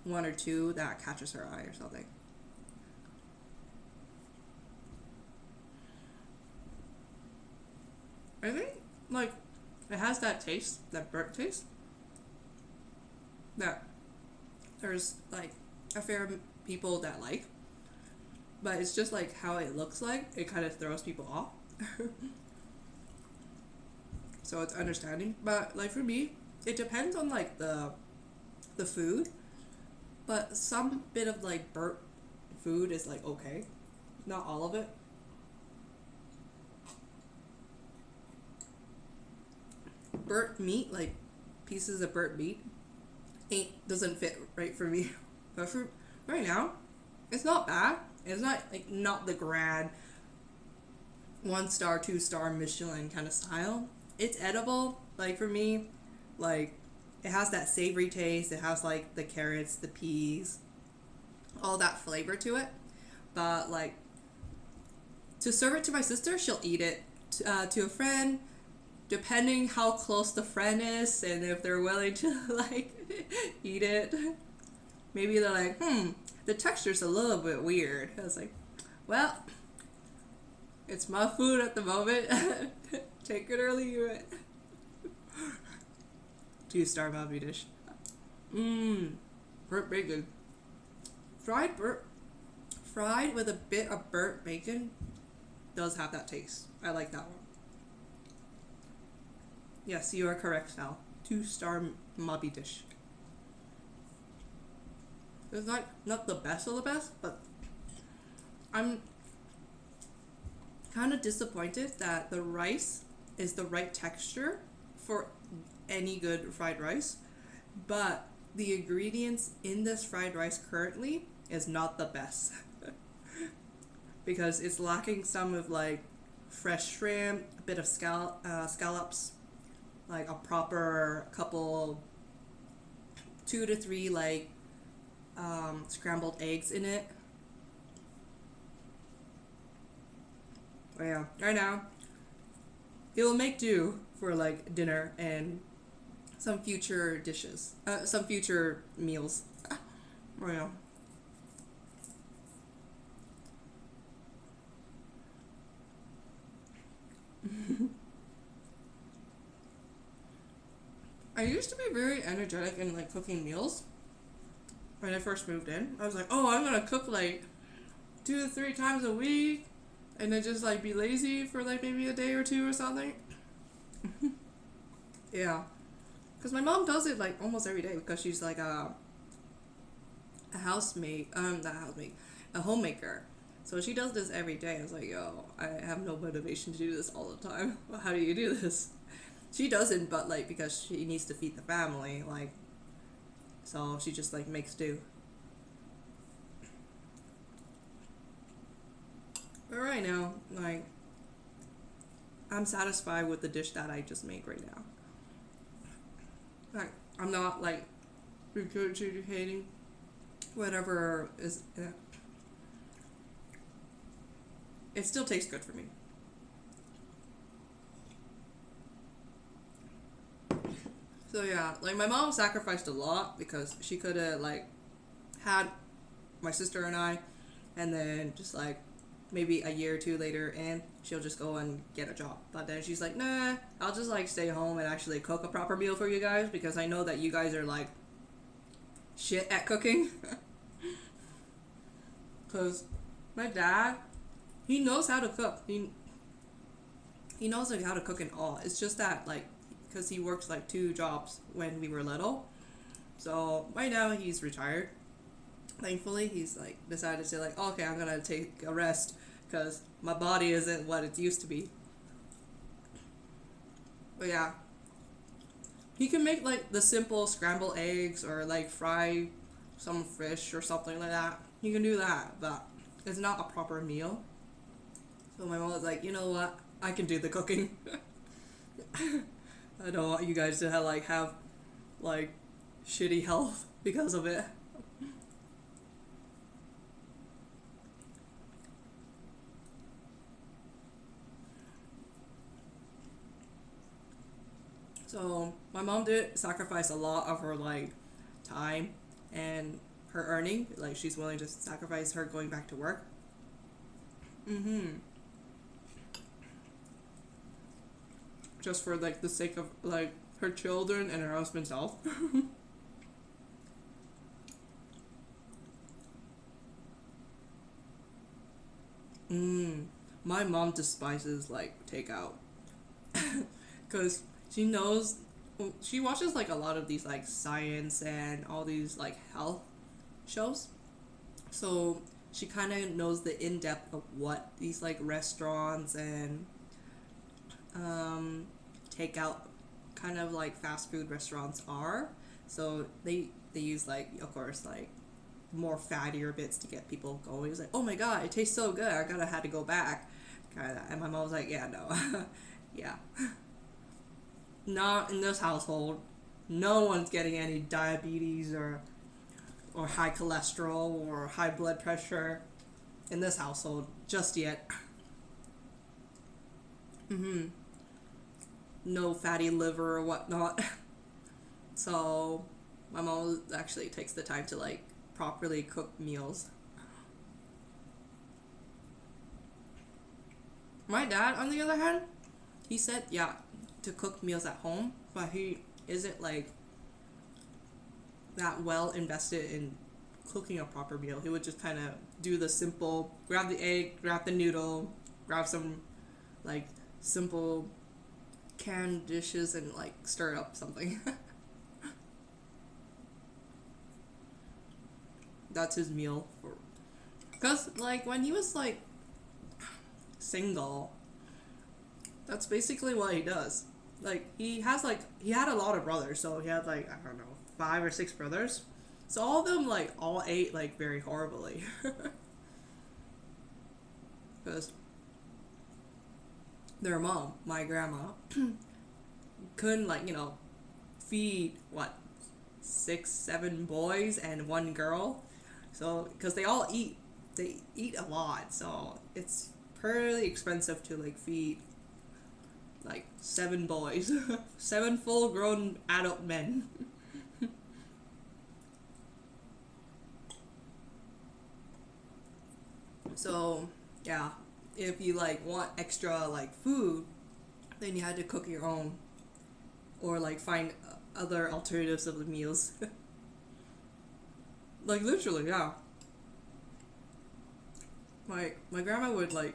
one or two that catches her eye or something. I think like it has that taste, that burnt taste. That there's like a fair people that like, but it's just like how it looks like. It kind of throws people off. So it's understanding, but like for me, it depends on like the food. But some bit of like burnt food is like okay, not all of it. Burnt meat, like pieces of burnt meat, ain't doesn't fit right for me. But for right now, it's not bad. It's not like not the grand 1 star, 2 star Michelin kind of style. It's edible. Like for me, like it has that savory taste. It has like the carrots, the peas, all that flavor to it. But like to serve it to my sister, she'll eat it. To a friend, depending how close the friend is and if they're willing to like eat it, maybe they're like, the texture's a little bit weird. I was like, well, it's my food at the moment. Take it or leave it. 2 star Bobby dish. Burnt bacon. Fried burnt, fried with a bit of burnt bacon does have that taste. I like that one. Yes, you are correct, Sal. 2 star Mobby dish. It's not the best of the best, but I'm kind of disappointed that the rice is the right texture for any good fried rice, but the ingredients in this fried rice currently is not the best. because it's lacking some of like fresh shrimp, a bit of scallops, like a proper couple, 2 to 3 like scrambled eggs in it. But yeah, right now it'll make do for like dinner and some future dishes, some future meals. Oh yeah. I used to be very energetic in like cooking meals when I first moved in. I was like, oh, I'm gonna cook like 2 to 3 times a week, and then just like be lazy for like maybe a day or two or something. Yeah, because my mom does it like almost every day because she's like a housemate, not a housemate, a homemaker. So she does this every day. I was like, yo, I have no motivation to do this all the time. How do you do this? She doesn't, but like because she needs to feed the family, like, so she just like makes do. But right now, like, I'm satisfied with the dish that I just made right now. Like, I'm not like regurgitating whatever is. It still tastes good for me. So yeah, like my mom sacrificed a lot because she could have like had my sister and I, and then just like maybe a year or two later, and she'll just go and get a job. But then she's like, nah, I'll just like stay home and actually cook a proper meal for you guys because I know that you guys are like shit at cooking. Cause my dad, he knows how to cook. He knows like how to cook and all. It's just that like because he works like 2 jobs when we were little. So right now he's retired. Thankfully, he's like decided to like, okay, I'm gonna take a rest because my body isn't what it used to be. But yeah, he can make like the simple scrambled eggs or like fry some fish or something like that. He can do that, but it's not a proper meal. So my mom was like, you know what? I can do the cooking. I don't want you guys to have like shitty health because of it. So my mom did sacrifice a lot of her like time and her earning. Like she's willing to sacrifice her going back to work. Mm-hmm. Just for like the sake of like her children and her husband's health. Mm. My mom despises like takeout because she knows she watches like a lot of these like science and all these like health shows. So she kind of knows the in depth of what these like restaurants and um, takeout kind of like fast food restaurants are. So they use like of course like more fattier bits to get people going. It's like, oh my god, it tastes so good. I gotta had to go back. Kind of. And my mom was like, yeah, no, yeah, not in this household. No one's getting any diabetes or high cholesterol or high blood pressure in this household just yet. Mm-hmm. No fatty liver or whatnot. So my mom actually takes the time to like properly cook meals. My dad, on the other hand, he said yeah to cook meals at home, but he isn't like that well invested in cooking a proper meal. He would just kind of do the simple grab the egg, grab the noodle, grab some like simple canned dishes and like stir up something. That's his meal for because like when he was like single, that's basically what he does. Like he had a lot of brothers, so he had like I don't know 5 or 6 brothers. So all of them like all ate like very horribly. their mom, my grandma, couldn't like feed what 6 7 boys and one girl, so because they eat a lot, so it's pretty expensive to like feed like 7 boys, 7 full grown adult men. So yeah, if you like want extra like food, then you had to cook your own or like find other alternatives of the meals. Like literally, yeah. My grandma would like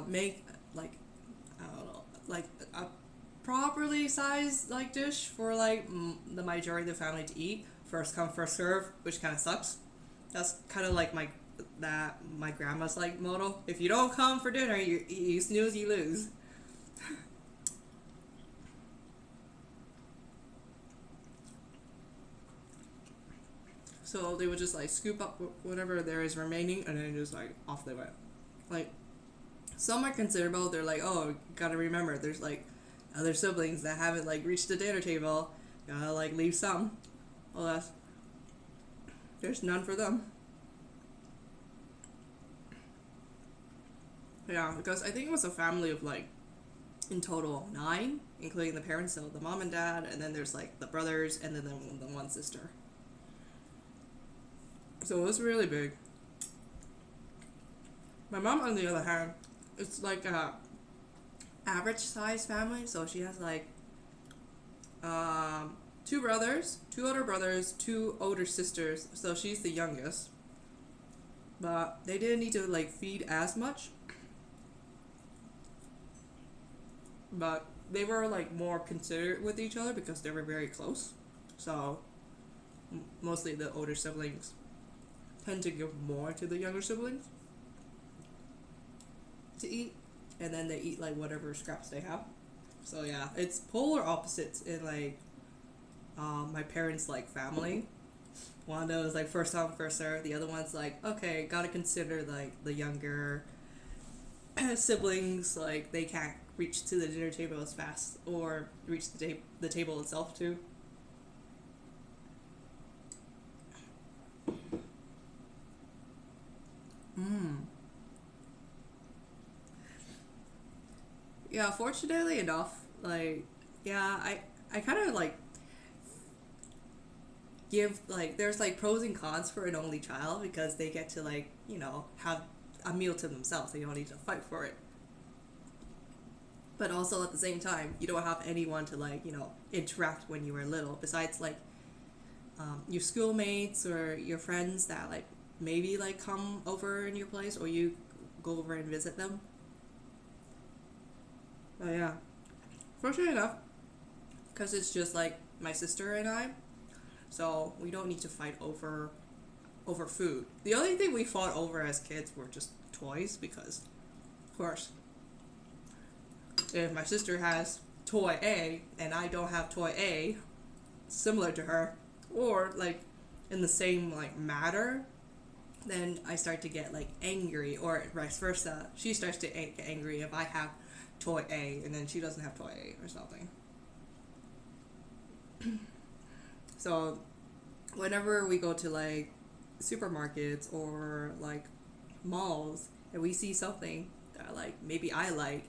make like I don't know like a properly sized like dish for like the majority of the family to eat. First come first serve, which kind of sucks. That's kind of like my grandma's like motto. If you don't come for dinner, you snooze, you lose. So they would just like scoop up whatever there is remaining, and then just like off they went. Like some are considerable. They're like, oh, gotta remember, there's like other siblings that haven't like reached the dinner table. Gotta like leave some. Well, there's none for them. Yeah, because I think it was a family of like in total 9, including the parents. So the mom and dad, and then there's like the brothers, and then the one sister. So it was really big. My mom, on the other hand, it's like a average size family. So she has like 2 brothers, 2 older brothers, 2 older sisters. So she's the youngest. But they didn't need to like feed as much. But they were like more considerate with each other because they were very close. So mostly the older siblings tend to give more to the younger siblings to eat, and then they eat like whatever scraps they have. So yeah, it's polar opposites in like my parents like family. One of those like first come first serve. The other one's like, okay, gotta consider like the younger siblings, like they can't reach to the dinner table as fast or reach the table itself too. Mm. Yeah, fortunately enough, like yeah, I kind of like give like there's like pros and cons for an only child because they get to like have a meal to themselves. They don't need to fight for it. But also at the same time, you don't have anyone to like interact when you were little besides like your schoolmates or your friends that like maybe like come over in your place or you go over and visit them. But yeah, fortunately enough, because it's just like my sister and I, so we don't need to fight over food. The only thing we fought over as kids were just toys because, of course, if my sister has toy A and I don't have toy A similar to her, or like in the same like matter, then I start to get like angry, or vice versa. She starts to get angry if I have toy A and then she doesn't have toy A or something. So whenever we go to like supermarkets or like malls and we see something that like maybe I like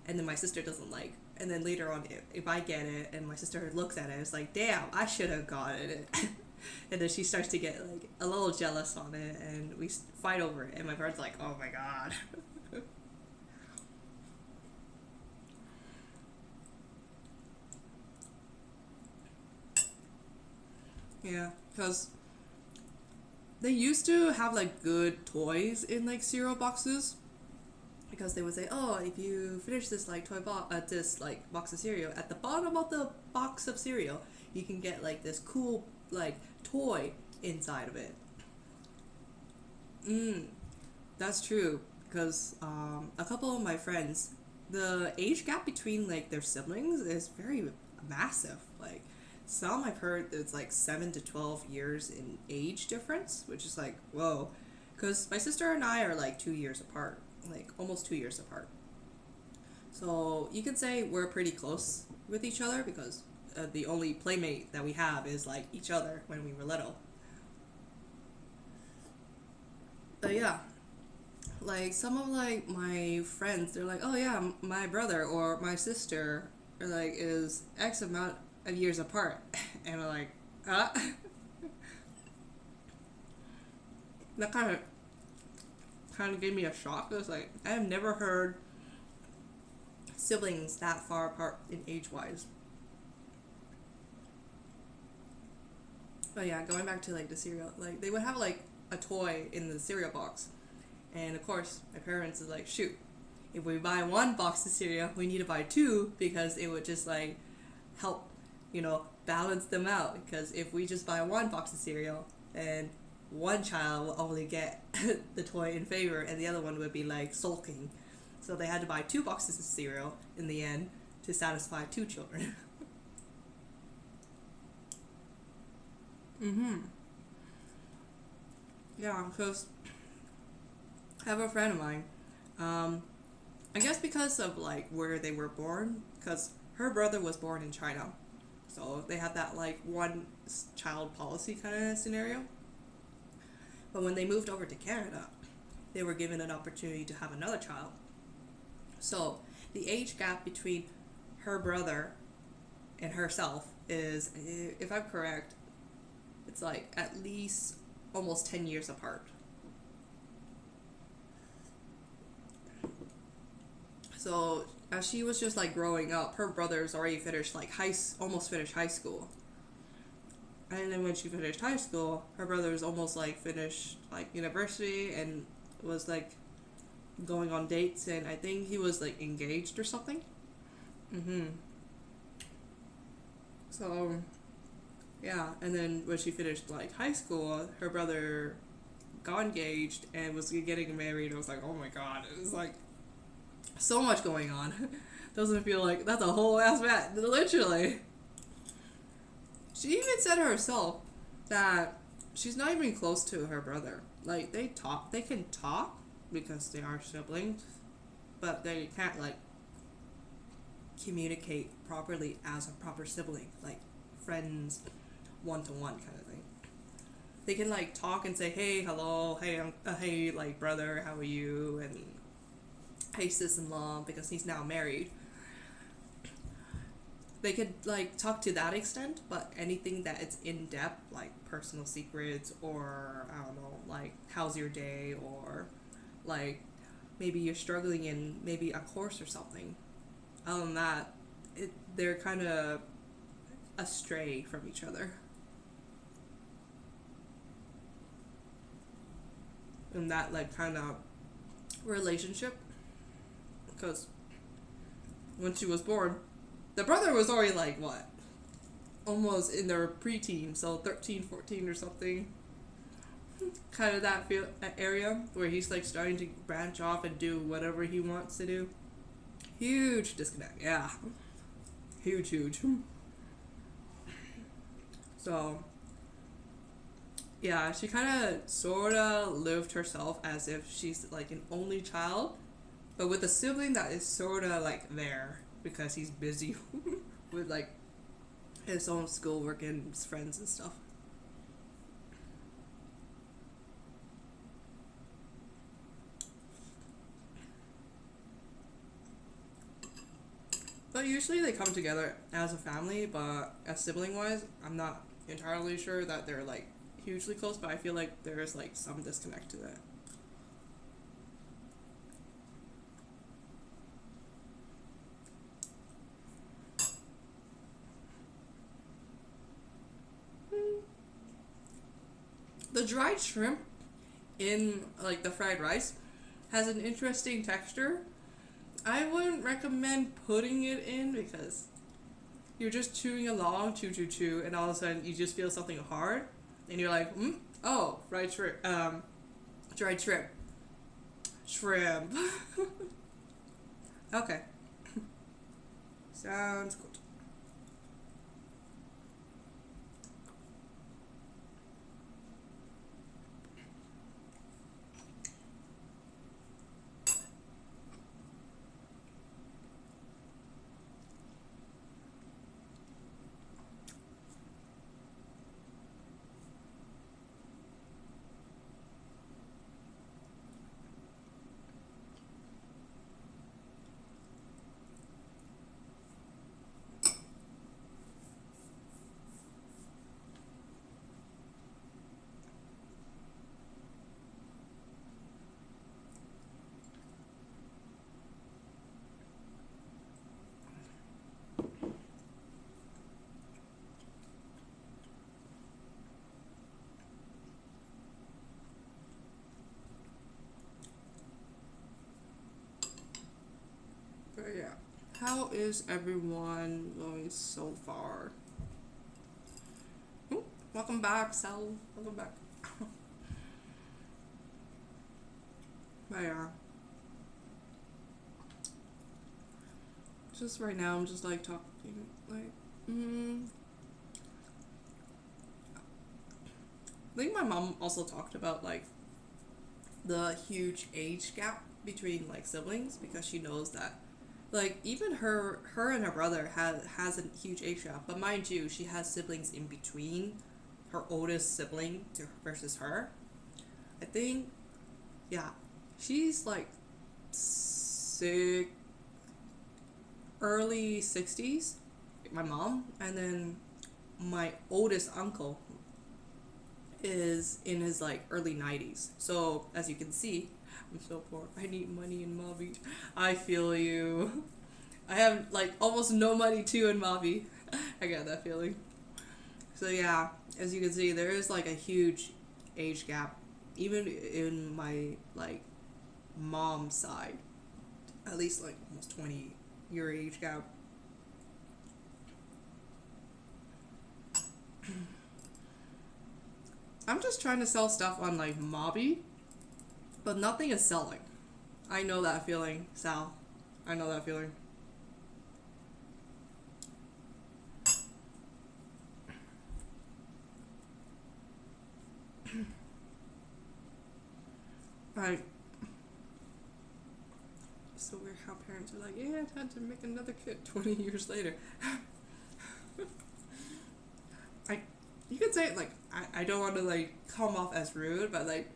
and then my sister doesn't like, and then later on if I get it and my sister looks at it, it's like, damn, I should have gotten it. And then she starts to get like a little jealous on it and we fight over it, and my parents like, oh my god. Yeah, because they used to have like good toys in like cereal boxes, because they would say, oh, if you finish this like this like box of cereal, at the bottom of the box of cereal you can get like this cool like toy inside of it. That's true, because a couple of my friends, the age gap between like their siblings is very massive. Like some I've heard it's like 7 to 12 years in age difference, which is like whoa, because my sister and I are like 2 years apart. like almost 2 years apart. So you could say we're pretty close with each other because the only playmate that we have is like each other when we were little. But yeah, like some of like my friends, they're like, oh yeah, my brother or my sister like is X amount of years apart, and I'm like, ah. That kind of gave me a shock. It was like I have never heard siblings that far apart in age wise. But yeah, going back to like the cereal, like they would have like a toy in the cereal box, and of course my parents is like, shoot, if we buy one box of cereal, we need to buy two because it would just like help, balance them out. Because if we just buy one box of cereal, then one child will only get the toy in favor, and the other one would be like sulking. So they had to buy two boxes of cereal in the end to satisfy two children. Mm-hmm. Yeah, because I have a friend of mine. I guess because of like where they were born, because her brother was born in China, so they had that like one child policy kind of scenario. But when they moved over to Canada, they were given an opportunity to have another child. So the age gap between her brother and herself is, if I'm correct, it's like at least almost 10 years apart. So as she was just like growing up, her brother's already finished like almost finished high school. And then when she finished high school, her brother was almost like finished like university and was like going on dates, and I think he was like engaged or something. Mm-hmm. So yeah, and then when she finished like high school, her brother got engaged and was getting married. I was like, oh my god, it was like so much going on. Doesn't feel like that's a whole ass mat, literally. She even said herself that she's not even close to her brother. Like they can talk because they are siblings, but they can't like communicate properly as a proper sibling, like friends, one-to-one kind of thing. They can like talk and say, hey, hello, hey, hey, like brother, how are you, and hey, sis-in-law, because he's now married. They could like talk to that extent, but anything that it's in depth, like personal secrets, or I don't know, like how's your day, or like maybe you're struggling in maybe a course or something. Other than that, they're kind of astray from each other. In that like kind of relationship, because when she was born, the brother was already like what, almost in their preteen, so 13, 14 or something. Kind of that area where he's like starting to branch off and do whatever he wants to do. Huge disconnect, yeah. Huge. So yeah, she kind of sort of lived herself as if she's like an only child, but with a sibling that is sort of like there because he's busy with like his own schoolwork and his friends and stuff. But usually they come together as a family, but as sibling wise, I'm not entirely sure that they're like hugely close, but I feel like there's like some disconnect to that. The dried shrimp in like the fried rice has an interesting texture. I wouldn't recommend putting it in because you're just chewing along, chew, and all of a sudden you just feel something hard, and you're like, oh, fried shrimp, dried shrimp. Okay, sounds good. how is everyone going so far? Ooh, welcome back, Sal. Welcome back. But yeah. Just right now, I'm just like talking, like, I think my mom also talked about like the huge age gap between like siblings because she knows that like even her and her brother has a huge age gap, but mind you, she has siblings in between her oldest sibling to versus her. I think, yeah, she's like sick early 60s, my mom, and then my oldest uncle is in his like early 90s. So as you can see, I'm so poor. I need money in Mavi. I feel you. I have like almost no money too in Mavi. I got that feeling. So yeah, as you can see, there is like a huge age gap, even in my like mom's side. At least like almost 20-year age gap. I'm just trying to sell stuff on like Mobby, but nothing is selling. I know that feeling, Sal. I know that feeling. Like, it's so weird how parents are like, yeah, I had to make another kid 20 years later. You could say, like, I don't want to, like, come off as rude, but, like,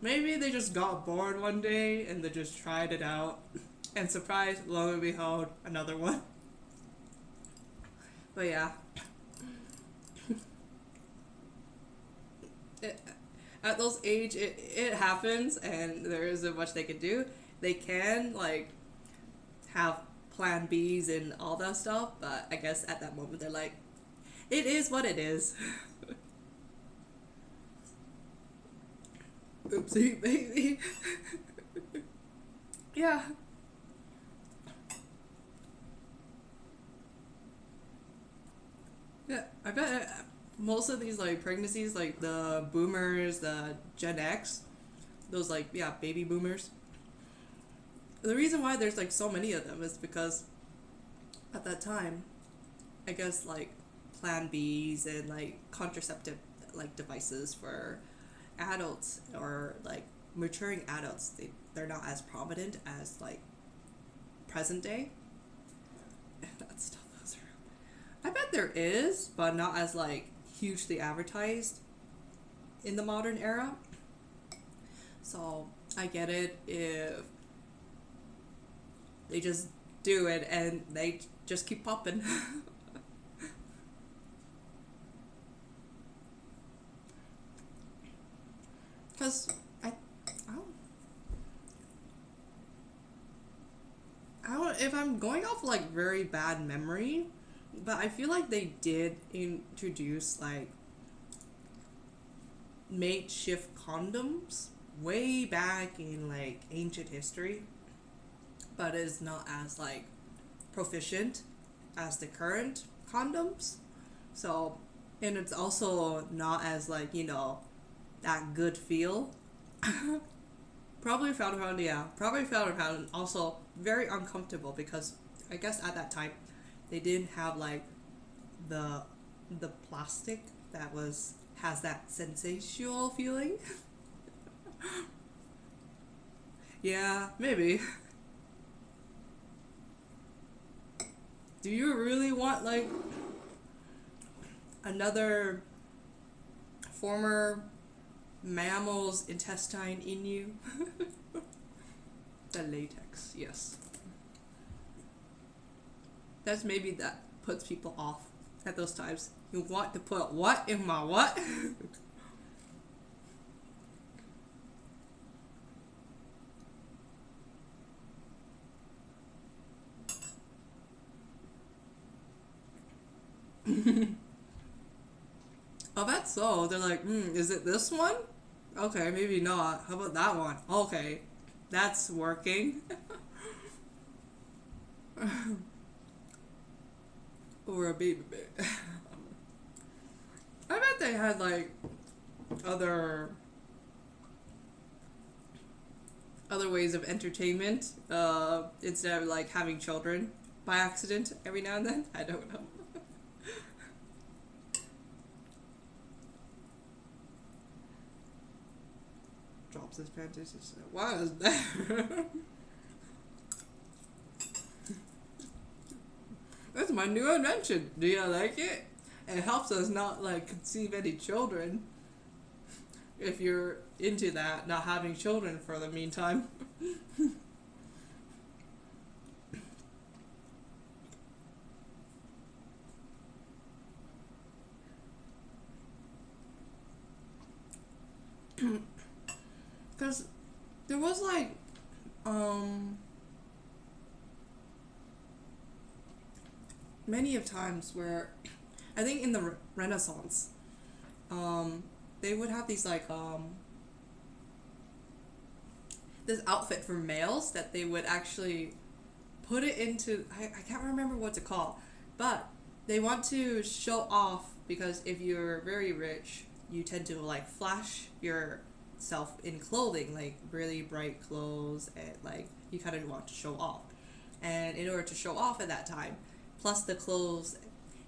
maybe they just got bored one day and they just tried it out. And surprise, lo and behold, another one. But yeah. At those age, it happens, and there isn't much they can do. They can, like, have plan Bs and all that stuff, but I guess at that moment they're like, it is what it is. Oopsie, baby. Yeah. Yeah, I bet most of these like pregnancies, like the boomers, the Gen X, those like, yeah, baby boomers. The reason why there's like so many of them is because at that time, I guess like plan Bs and like contraceptive like devices for adults or like maturing adults, they're not as prominent as like present day. That stuff was real. I bet there is, but not as like hugely advertised in the modern era. So I get it if they just do it and they just keep popping. Because I don't, if I'm going off like very bad memory, but I feel like they did introduce like makeshift condoms way back in like ancient history, but it's not as like proficient as the current condoms. So, and it's also not as like, you know, that good feel. Probably found around, yeah. Probably found around also very uncomfortable because I guess at that time they didn't have like the plastic that has that sensational feeling. Yeah, maybe. Do you really want like another former mammal's intestine in you? The latex, yes. That's maybe that puts people off at those times. You want to put what in my what? Oh, that's so. They're like, is it this one? Okay, maybe not. How about that one? Okay, that's working. or a baby bear. I bet they had like other other ways of entertainment instead of like having children by accident every now and then. I don't know. Drops his panties. What is that? That's my new invention. Do you like it? It helps us not like conceive any children. If you're into that, not having children for the meantime. Because there was like, many of times where I think in the Renaissance, they would have these like this outfit for males that they would actually put it into. I can't remember what to call, but they want to show off because if you're very rich, you tend to like flash yourself in clothing, like really bright clothes, and like you kind of want to show off. And in order to show off at that time, plus the clothes,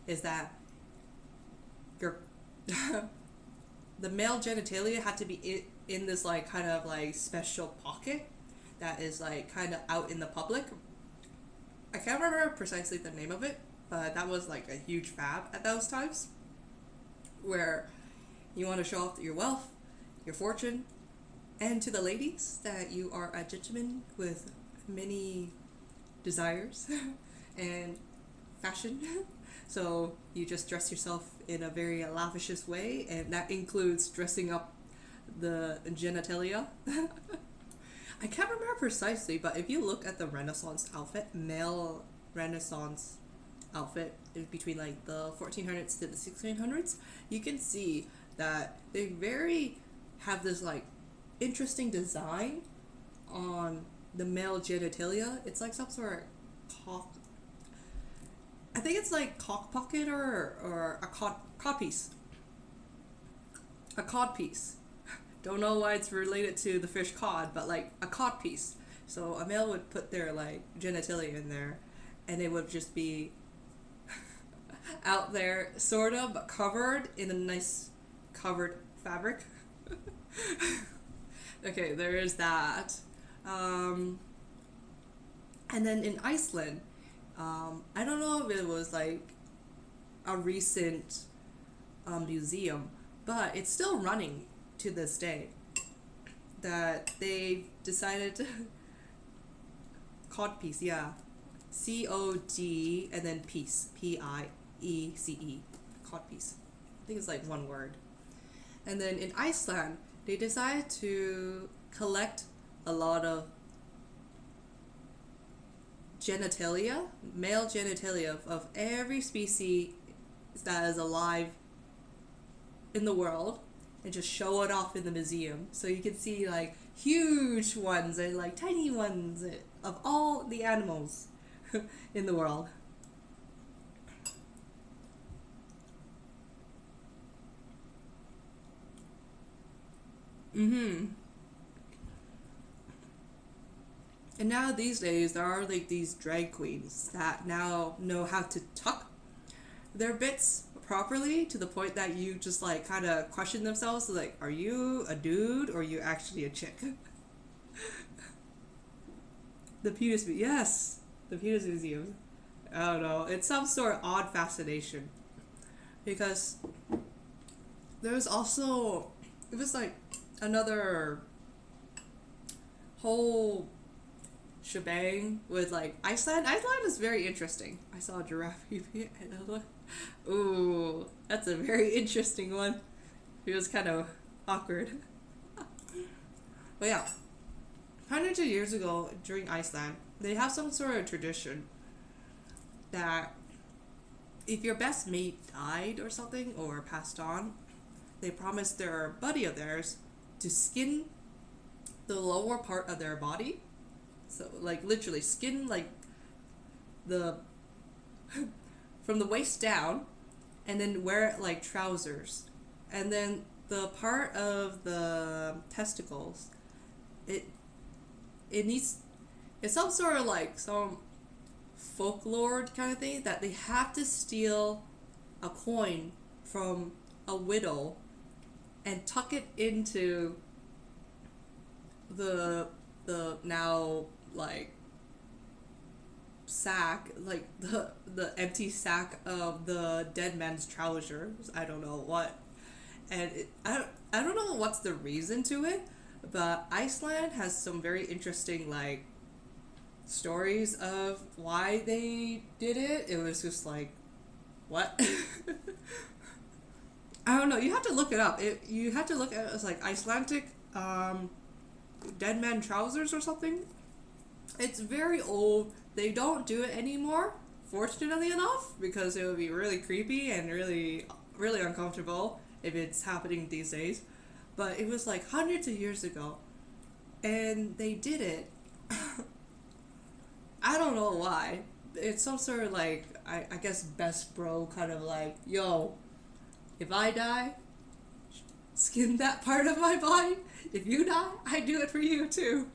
is that your the male genitalia had to be in this like kind of like special pocket that is like kind of out in the public. I can't remember precisely the name of it, but that was like a huge fab at those times, where you want to show off your wealth, your fortune, and to the ladies that you are a gentleman with many desires and fashion. So you just dress yourself in a very lavish way, and that includes dressing up the genitalia. I can't remember precisely, but if you look at the Renaissance outfit, male Renaissance outfit between like the 1400s to the 1600s, you can see that they very have this like interesting design on the male genitalia. It's like some sort of cock. I think it's like cock pocket or a cod piece. A cod piece. Don't know why it's related to the fish cod, but like a cod piece. So a male would put their like genitalia in there, and it would just be out there, sort of, but covered in a nice covered fabric. Okay, there is that. And then in Iceland, I don't know if it was like a recent museum, but it's still running to this day. That they decided to cod piece, yeah, COD and then piece, PIECE, cod piece. I think it's like one word. And then in Iceland, they decided to collect a lot of genitalia, male genitalia of every species that is alive in the world, and just show it off in the museum. So you can see like huge ones and like tiny ones of all the animals in the world. And now these days there are like these drag queens that now know how to tuck their bits properly to the point that you just like kind of question themselves, like, are you a dude or are you actually a chick? The penis, yes, the penis museum. I don't know, it's some sort of odd fascination because there's also, it was like another whole shebang with like Iceland. Iceland is very interesting. I saw a giraffe and I was like, ooh, that's a very interesting one. It was kind of awkward. But yeah, hundreds of years ago during Iceland, they have some sort of tradition that if your best mate died or something or passed on, they promised their buddy of theirs to skin the lower part of their body. So like literally skin like the from the waist down, and then wear it like trousers, and then the part of the testicles, it it needs it's some sort of like some folklore kind of thing that they have to steal a coin from a widow and tuck it into the now like sack, like the empty sack of the dead man's trousers. I don't know what, and I don't know what's the reason to it, but Iceland has some very interesting like stories of why they did it. It was just like, what? I don't know. You have to look it up. You have to look at it as like Icelandic dead man trousers or something. It's very old. They don't do it anymore, fortunately enough, because it would be really creepy and really really uncomfortable if it's happening these days. But it was like hundreds of years ago, and they did it. I don't know why. It's some sort of like I guess best bro kind of like, yo, if I die, skin that part of my body. If you die, I do it for you too.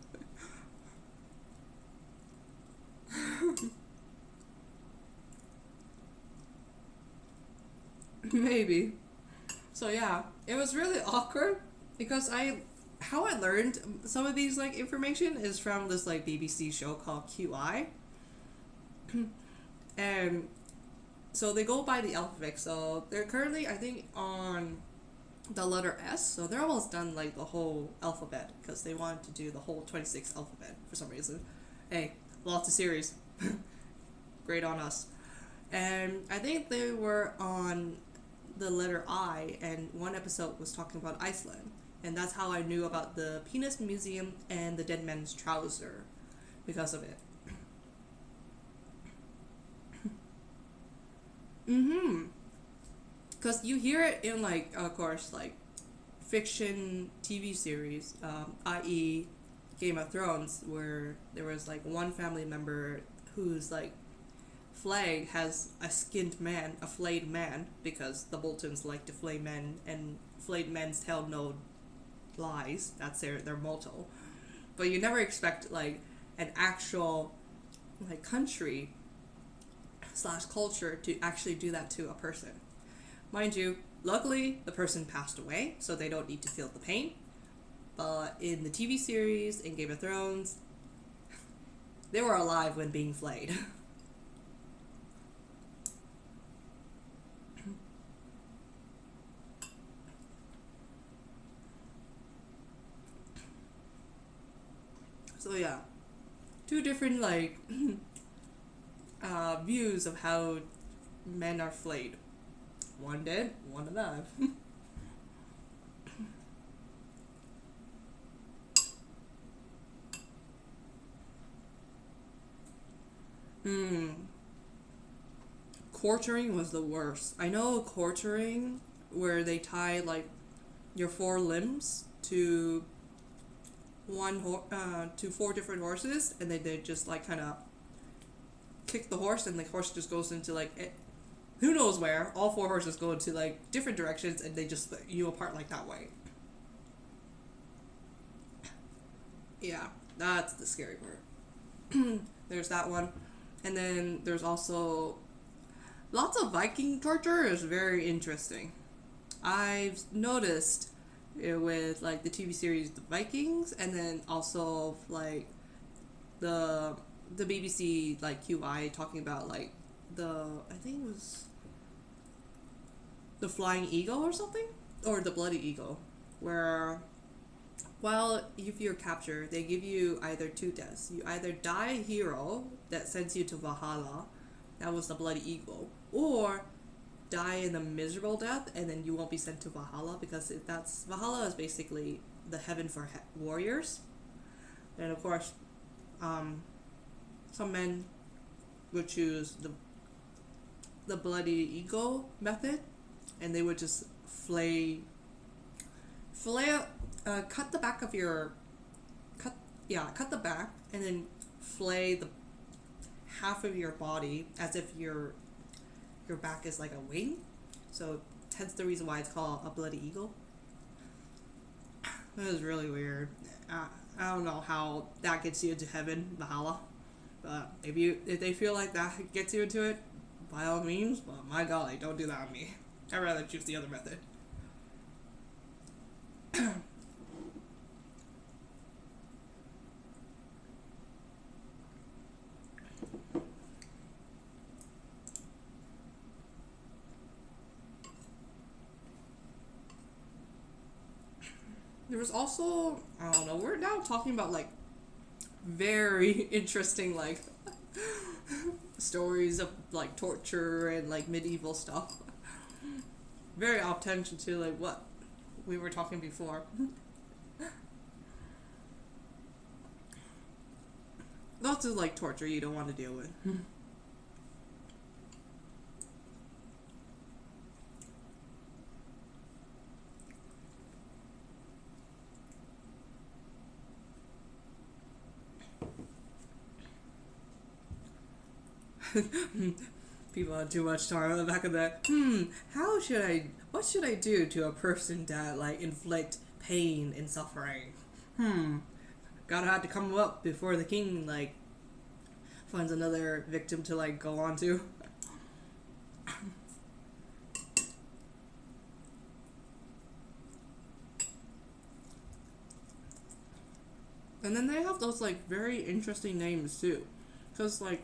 Maybe. So yeah, it was really awkward because how I learned some of these like information is from this like BBC show called QI. And so they go by the alphabet. So they're currently I think on the letter S. So they're almost done like the whole alphabet because they wanted to do the whole 26 alphabet for some reason. Hey, lots of series. Great on us. And I think they were on the letter I, and one episode was talking about Iceland, and that's how I knew about the Penis Museum and the Dead Man's Trouser because of it. Mm-hmm. Because you hear it in like, of course, like fiction TV series, i.e. Game of Thrones, where there was like one family member whose like flag has a skinned man, a flayed man, because the Boltons like to flay men, and flayed men tell no lies. That's their motto. But you never expect like an actual like country slash culture to actually do that to a person. Mind you, luckily the person passed away, so they don't need to feel the pain. But in the TV series, in Game of Thrones, they were alive when being flayed. So yeah, two different like views of how men are flayed. One dead, one alive. Quartering was the worst. I know quartering where they tie like your four limbs to to four different horses, and they just like kind of kick the horse, and the horse just goes into like who knows where. All four horses go into like different directions, and they just split you apart like that way. Yeah, that's the scary part. There's that one, and then there's also lots of Viking torture is very interesting. I've noticed it with like the TV series The Vikings, and then also like the BBC like QI talking about like I think it was the Flying Eagle or something, or the Bloody Eagle, where if you're captured, they give you either two deaths. You either die a hero that sends you to Valhalla, that was the Bloody Eagle, or die in a miserable death, and then you won't be sent to Valhalla, because Valhalla is basically the heaven for warriors. And of course, some men would choose the Bloody Eagle method, and they would just cut the back of your cut the back, and then flay the half of your body as if you're your back is like a wing, so hence the reason why it's called a bloody eagle. That is really weird. I don't know how that gets you into heaven, Valhalla, but if they feel like that gets you into it, by all means. But my golly, don't do that on me. I'd rather choose the other method. There was also, I don't know, we're now talking about like very interesting like stories of like torture and like medieval stuff. Very off tangent to like what we were talking before. Lots of like torture you don't want to deal with. People had too much time on the back of that. What should I do to a person that like inflict pain and suffering? Gotta have to come up before the king like finds another victim to like go on to. And then they have those like very interesting names too, cause like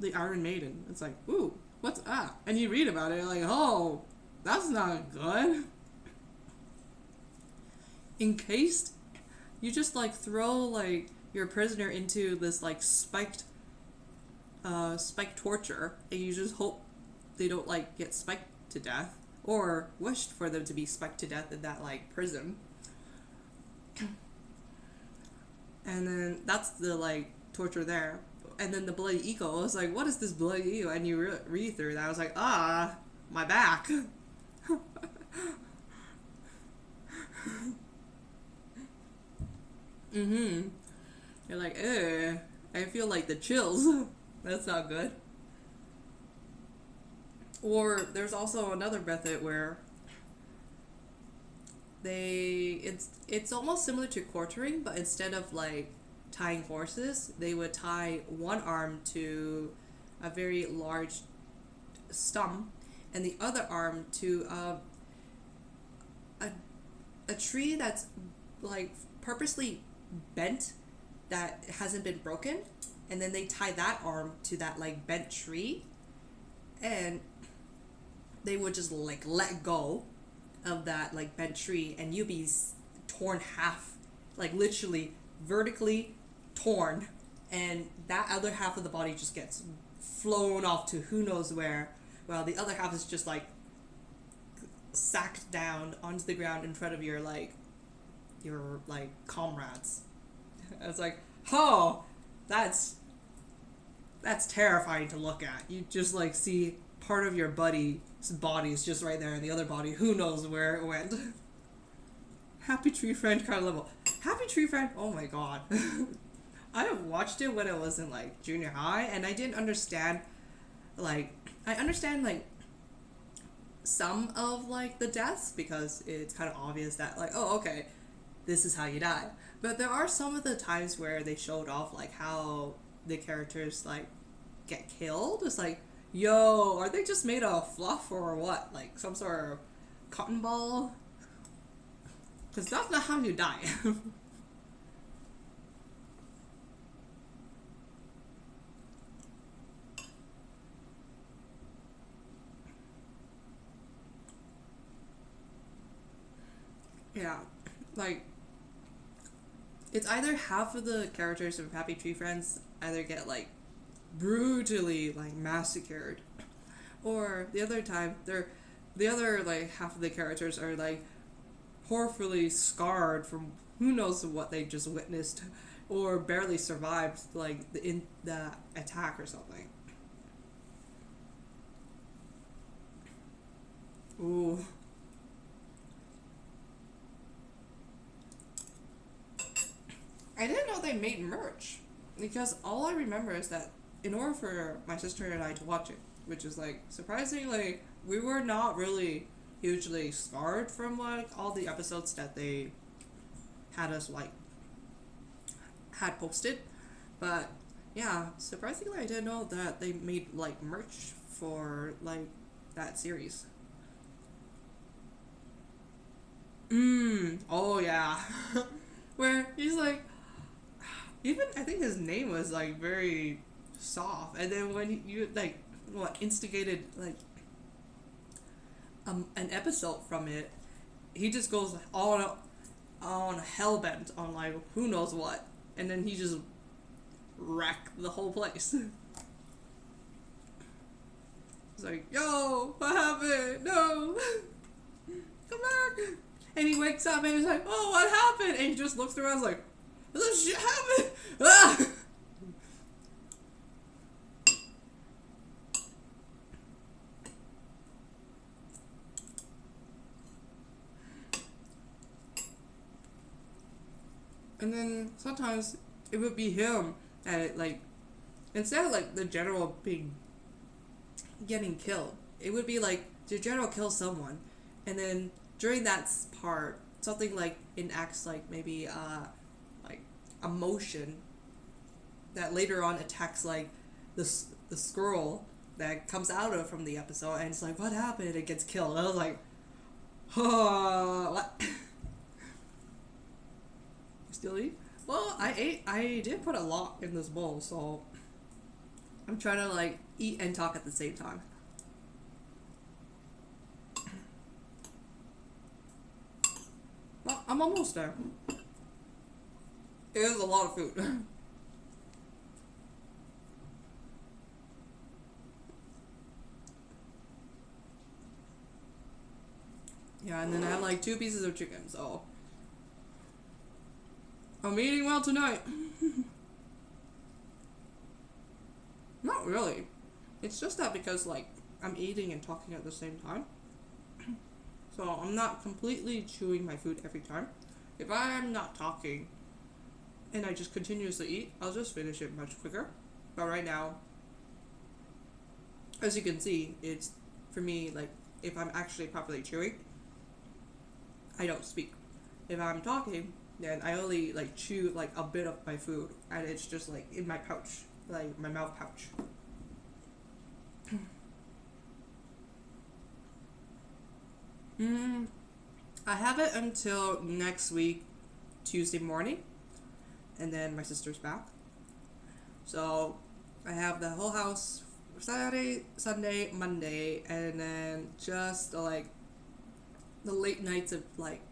the Iron Maiden, it's like, ooh, what's that? And you read about it, like, oh, that's not good. Encased, you just like throw like your prisoner into this like spiked torture, and you just hope they don't like get spiked to death, or wished for them to be spiked to death in that like prison. And then that's the like torture there. And then the bloody eagle, I was like, what is this bloody eagle? And you read through that, I was like, my back. You're like, I feel like the chills. That's not good. Or there's also another method where it's almost similar to quartering, but instead of like tying horses, they would tie one arm to a very large stump and the other arm to a tree that's like purposely bent that hasn't been broken, and then they tie that arm to that like bent tree, and they would just like let go of that like bent tree, and you'd be torn half, like literally vertically torn, and that other half of the body just gets flown off to who knows where, while the other half is just like sacked down onto the ground in front of your comrades. It's like, oh, that's terrifying to look at. You just like see part of your body is just right there, and the other body, who knows where it went. Happy Tree Friend kind of level. Happy Tree Friend, oh my god. I watched it when it was in like junior high, and I didn't understand, like, I understand like some of like the deaths because it's kind of obvious that like, oh, okay, this is how you die. But there are some of the times where they showed off like how the characters like get killed. It's like, yo, are they just made of fluff or what? Like some sort of cotton ball? Because that's not how you die. Yeah, like, it's either half of the characters of Happy Tree Friends either get, like, brutally, like, massacred, or the other time, the other, like, half of the characters are, like, horribly scarred from who knows what they just witnessed, or barely survived, like, the attack or something. Ooh. I didn't know they made merch, because all I remember is that in order for my sister and I to watch it, which is like surprisingly we were not really hugely scarred from like all the episodes that they had us like had posted, but yeah, surprisingly I didn't know that they made like merch for like that series. Oh yeah. Where he's like, even I think his name was like very soft, and then when you like what instigated like an episode from it, he just goes all on hellbent on like who knows what, and then he just wrecked the whole place. It's like, yo, what happened? No, come back. And he wakes up and he's like, oh, what happened? And he just looks around and is like, this shit happened. Ah! And then sometimes it would be him that like instead of like the general being getting killed, it would be like the general kills someone, and then during that part, something like enacts like maybe like a motion that later on attacks like the squirrel that comes out of from the episode, and it's like what happened? It gets killed. I was like, oh, what? Still eat? Well, I did put a lot in this bowl, so I'm trying to like eat and talk at the same time. Well, I'm almost there. It is a lot of food. Yeah, and then I have like 2 pieces of chicken, so I'm eating well tonight. Not really. It's just that because like I'm eating and talking at the same time. So I'm not completely chewing my food every time. If I'm not talking and I just continuously eat, I'll just finish it much quicker. But right now, as you can see, it's for me like if I'm actually properly chewing, I don't speak. If I'm talking, then I only like chew like a bit of my food, and it's just like in my pouch, like my mouth pouch. I have it until next week, Tuesday morning, and then my sister's back. So I have the whole house Saturday, Sunday, Monday, and then just like the late nights of like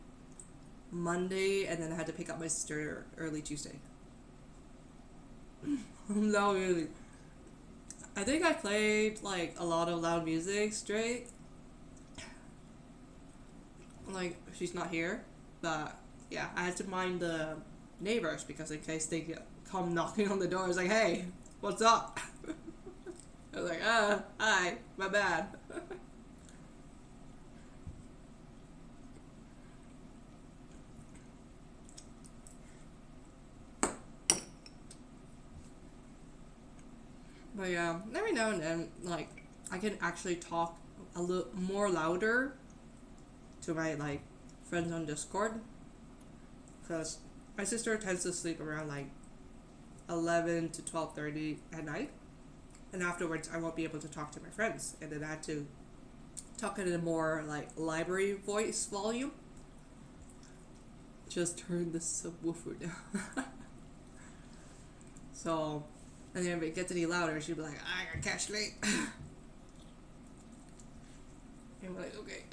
Monday, and then I had to pick up my sister early Tuesday. No, really. I think I played like a lot of loud music straight. Like she's not here, but yeah, I had to mind the neighbors because in case they come knocking on the door, it's like, hey, what's up? I was like, hi, my bad. But yeah, every now and then, like, I can actually talk a little more louder to my, like, friends on Discord. Because my sister tends to sleep around, like, 11 to 12:30 at night. And afterwards, I won't be able to talk to my friends. And then I had to talk in a more, like, library voice volume. Just turn the subwoofer down. So... and then if it gets any louder, she'd be like, I gotta catch late. And we're like, okay.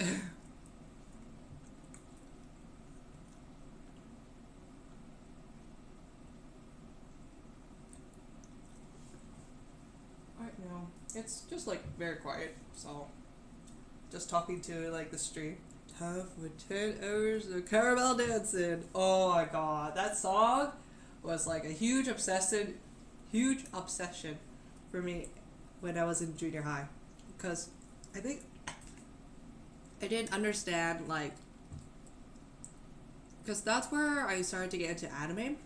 Right now, it's just like very quiet, so just talking to like the stream. Time for 10 hours of caramel dancing. Oh my god, that song was like a huge obsession for me when I was in junior high, because I think I didn't understand like, because that's where I started to get into anime,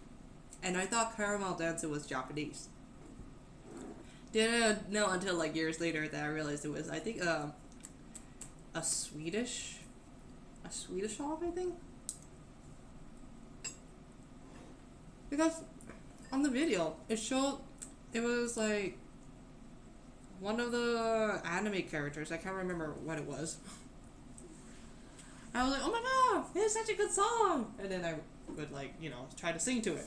and I thought Caramel Dancer was Japanese. Didn't know until like years later that I realized it was, I think, a Swedish song, I think. Because on the video, it showed it was like one of the anime characters. I can't remember what it was. I was like, oh my god, it's such a good song! And then I would like, try to sing to it.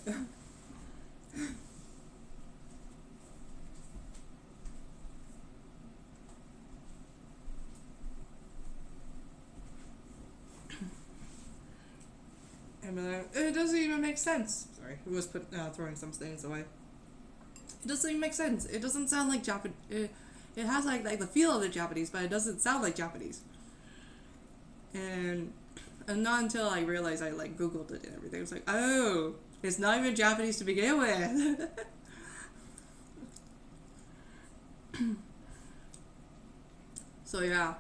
And be like, it doesn't even make sense. Sorry, it was throwing some things away. It doesn't even make sense. It doesn't sound like Japanese. It has like the feel of the Japanese, but it doesn't sound like Japanese. And not until I realized I like Googled it and everything, it was like, oh, it's not even Japanese to begin with. So yeah,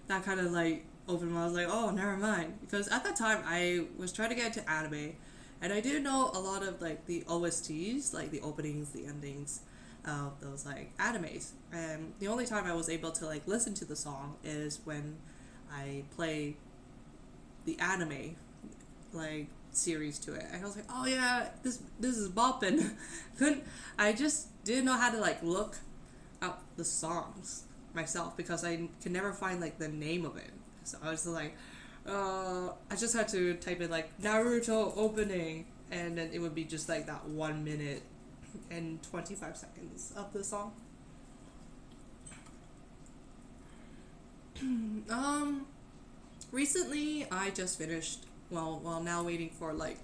that kind of like opened my, I was like, oh, never mind. Because at that time I was trying to get into anime, and I did know a lot of like the OSTs, like the openings, the endings of those like animes. And the only time I was able to like listen to the song is when I play the anime like series to it. And I was like, oh yeah, this is bopping. I just didn't know how to like look up the songs myself because I can never find like the name of it. So I was like, I just had to type in like Naruto opening, and then it would be just like that 1 minute and 25 seconds of the song. Recently I just finished, well now waiting for like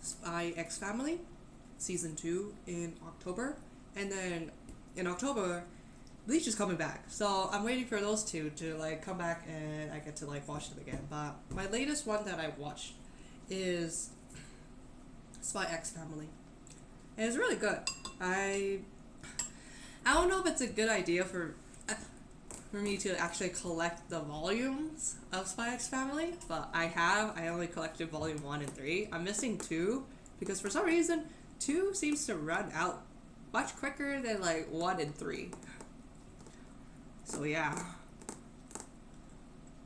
Spy X Family season 2 in October, and then in October Bleach is coming back, so I'm waiting for those two to like come back and I get to like watch them again. But my latest one that I watched is Spy X Family, and it's really good. I don't know if it's a good idea for me to actually collect the volumes of Spy X Family, but I only collected volume 1 and 3. I'm missing 2 because for some reason 2 seems to run out much quicker than like 1 and 3. So yeah.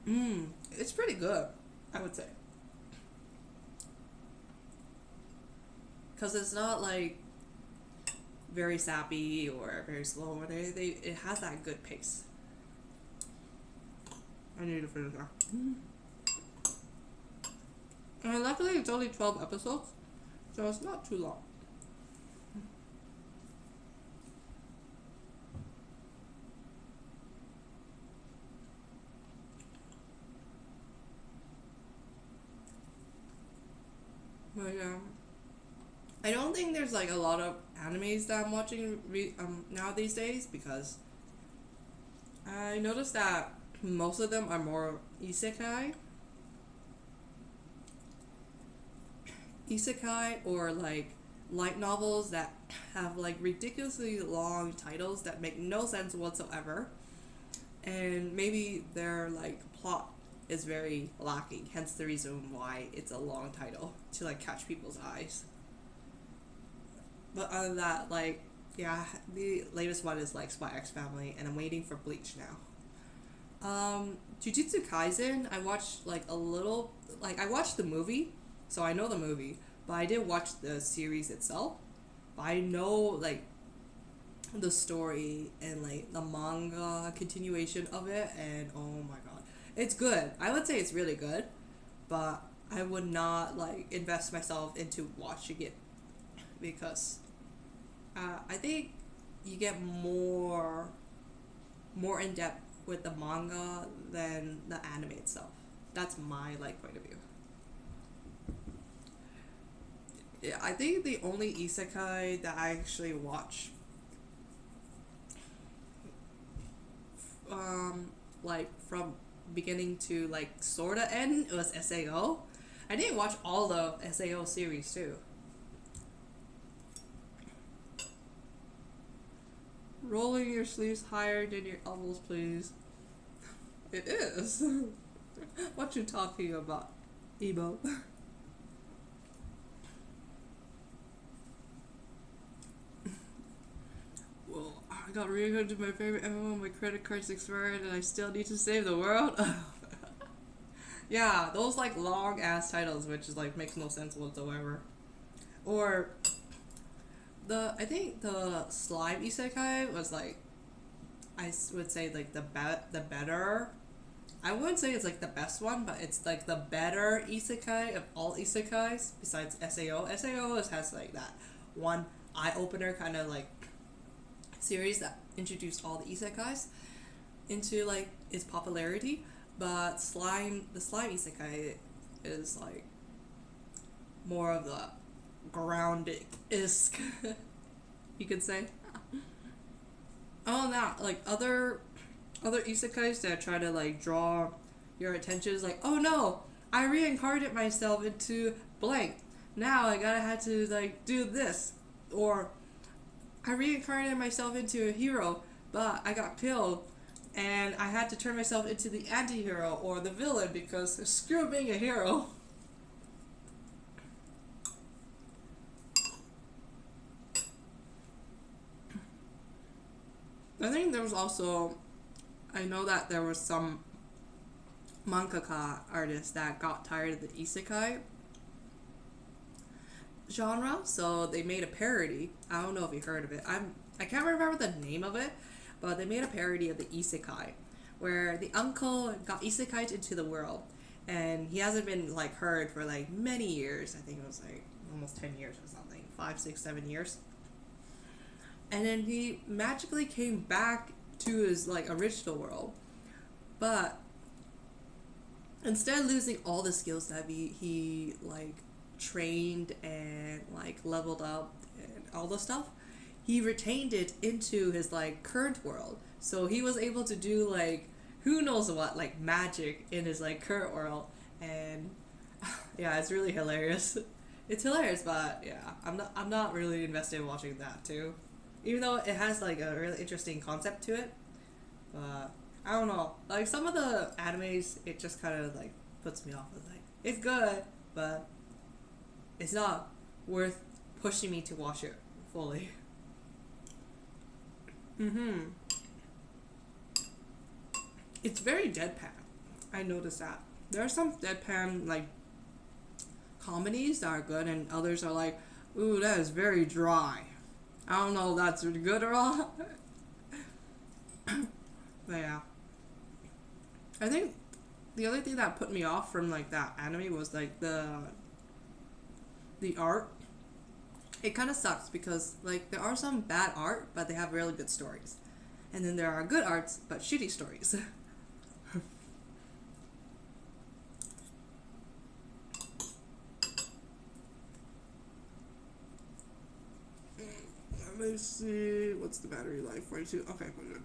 It's pretty good, I would say. Because it's not like very sappy or very slow. It has that good pace. I need to finish now. And luckily it's only 12 episodes, so it's not too long. But yeah, I don't think there's like a lot of animes that I'm watching now these days, because I noticed that most of them are more isekai or like light novels that have like ridiculously long titles that make no sense whatsoever, and maybe their like plot is very lacking, hence the reason why it's a long title to like catch people's eyes. But other than that, like, yeah, the latest one is like Spy X Family, and I'm waiting for Bleach now. Jujutsu Kaisen, I watched like a little, like I watched the movie, so I know the movie, but I didn't watch the series itself. But I know like the story and like the manga continuation of it, and oh my god, it's good. I would say it's really good, but I would not like invest myself into watching it because I think you get more in depth with the manga than the anime itself. That's my like point of view. Yeah, I think the only isekai that I actually watch like from beginning to like sorta end, it was SAO. I didn't watch all the SAO series too. Rolling your sleeves higher than your elbows, please. It is. What you talking about, Ebo? got reincarnated to my favorite MMO, my credit card's expired, and I still need to save the world. Yeah, those like long ass titles, which is like makes no sense whatsoever. Or I think the slime isekai was like, would say like the better. I wouldn't say it's like the best one, but it's like the better isekai of all isekais besides SAO. SAO has like that one eye opener kind of like series that introduced all the isekais into like its popularity. But the slime isekai is like more of the grounded isk, you could say. Oh, that like other isekais that try to like draw your attention is like, oh no, I reincarnated myself into blank. Now I gotta have to like do this, or I reincarnated myself into a hero, but I got killed, and I had to turn myself into the anti-hero or the villain because screw being a hero. I think there was also, I know that there was some mangaka artists that got tired of the isekai genre, so they made a parody. I don't know if you heard of it. I can't remember the name of it, but they made a parody of the isekai, where the uncle got isekai'd into the world, and he hasn't been like heard for like many years. I think it was like almost 10 years or something, 5, 6, 7 years. And then he magically came back to his like original world, but instead of losing all the skills that he like trained and like leveled up and all the stuff, he retained it into his like current world. So he was able to do like who knows what, like magic in his like current world. And yeah, it's really hilarious. It's hilarious, but yeah, I'm not really invested in watching that too, even though it has like a really interesting concept to it. But I don't know, like some of the animes, it just kind of like puts me off. It's like it's good, but it's not worth pushing me to watch it fully. It's very deadpan. I noticed that. There are some deadpan like comedies that are good, and others are like, ooh, that is very dry. I don't know if that's good or not. But yeah. I think the other thing that put me off from like that anime was like the art. It kind of sucks because like there are some bad art, but they have really good stories, and then there are good arts but shitty stories. Let me see, what's the battery life? 42. Okay, we're good.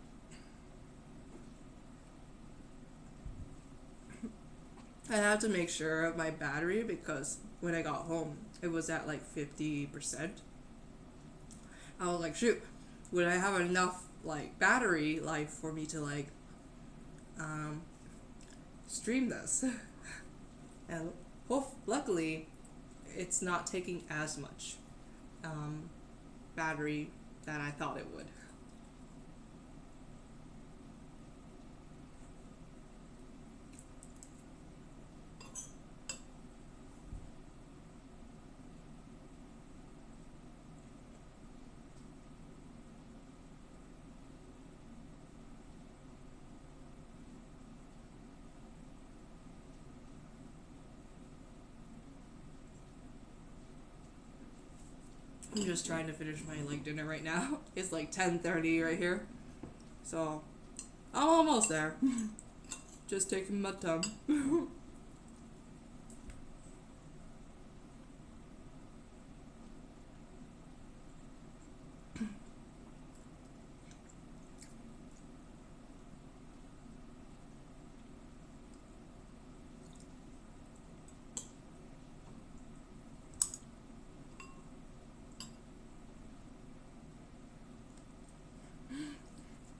I have to make sure of my battery because when I got home, it was at like 50%. I was like, shoot, would I have enough like battery life for me to like stream this? And luckily, it's not taking as much battery that I thought it would. I'm just trying to finish my like dinner right now. It's like 10:30 right here, so I'm almost there. Just taking my time.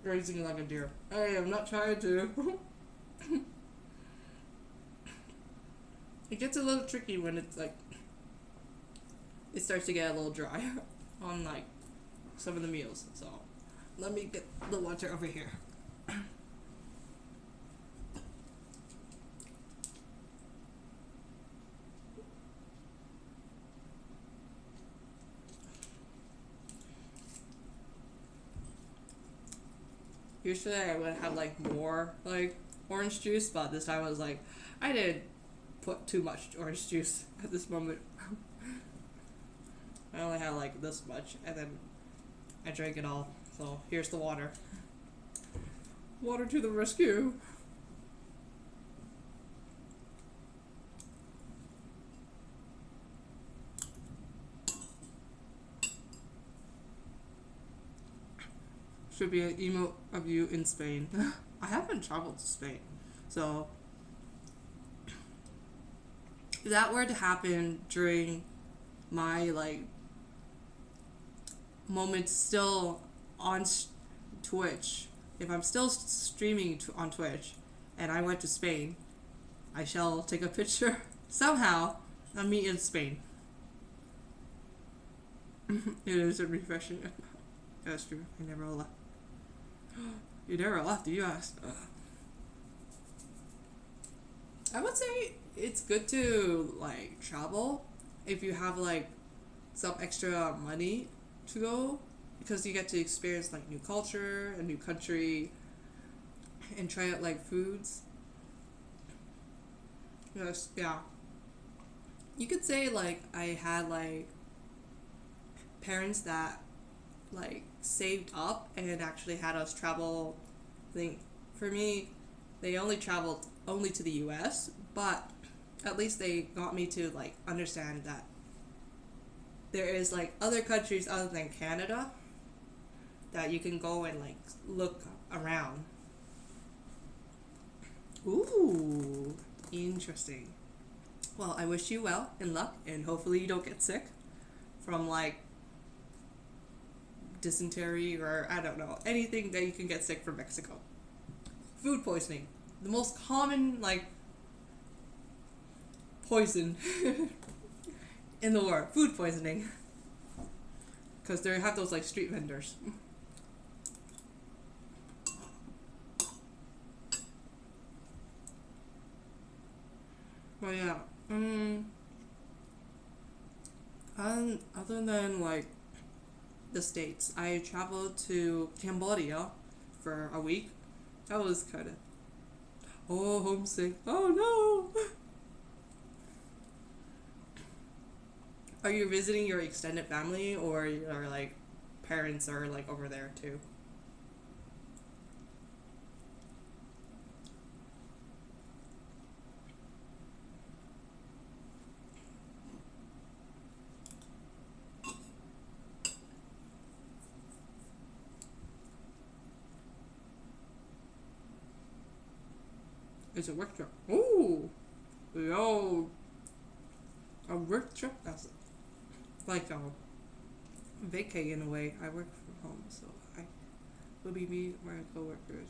Grazing like a deer. Hey, I'm not trying to. It gets a little tricky when it's like it starts to get a little dry on like some of the meals. So Let me get the water over here. Usually I would have like more like orange juice, but this time I was like, I didn't put too much orange juice at this moment. I only had like this much, and then I drank it all. So here's the water. Water to the rescue. Should be an emote of you in Spain. I haven't traveled to Spain, so if that were to happen during my like moment still on Twitch, if I'm still streaming on Twitch and I went to Spain, I shall take a picture somehow of me in Spain. It is a refreshing. That's true. I never left. You never left, you asked. I would say it's good to like travel if you have like some extra money to go, because you get to experience like new culture, a new country, and try out like foods. Yes, yeah. You could say like I had like parents that like saved up and actually had us travel. I think for me, they only traveled only to the US, but at least they got me to like understand that there is like other countries other than Canada that you can go and like look around. Ooh, interesting. Well, I wish you well and luck, and hopefully you don't get sick from like dysentery or I don't know, anything that you can get sick from Mexico. Food poisoning, the most common like poison in the world. Food poisoning, because they have those like street vendors. But yeah, other than like the States, I traveled to Cambodia for a week. That was kind of, oh, homesick. Oh no! Are you visiting your extended family, or your like parents are like over there too? It's a work trip. Ooh, yo, a work trip. That's like a vacay in a way. I work from home, so I will be meeting my coworkers.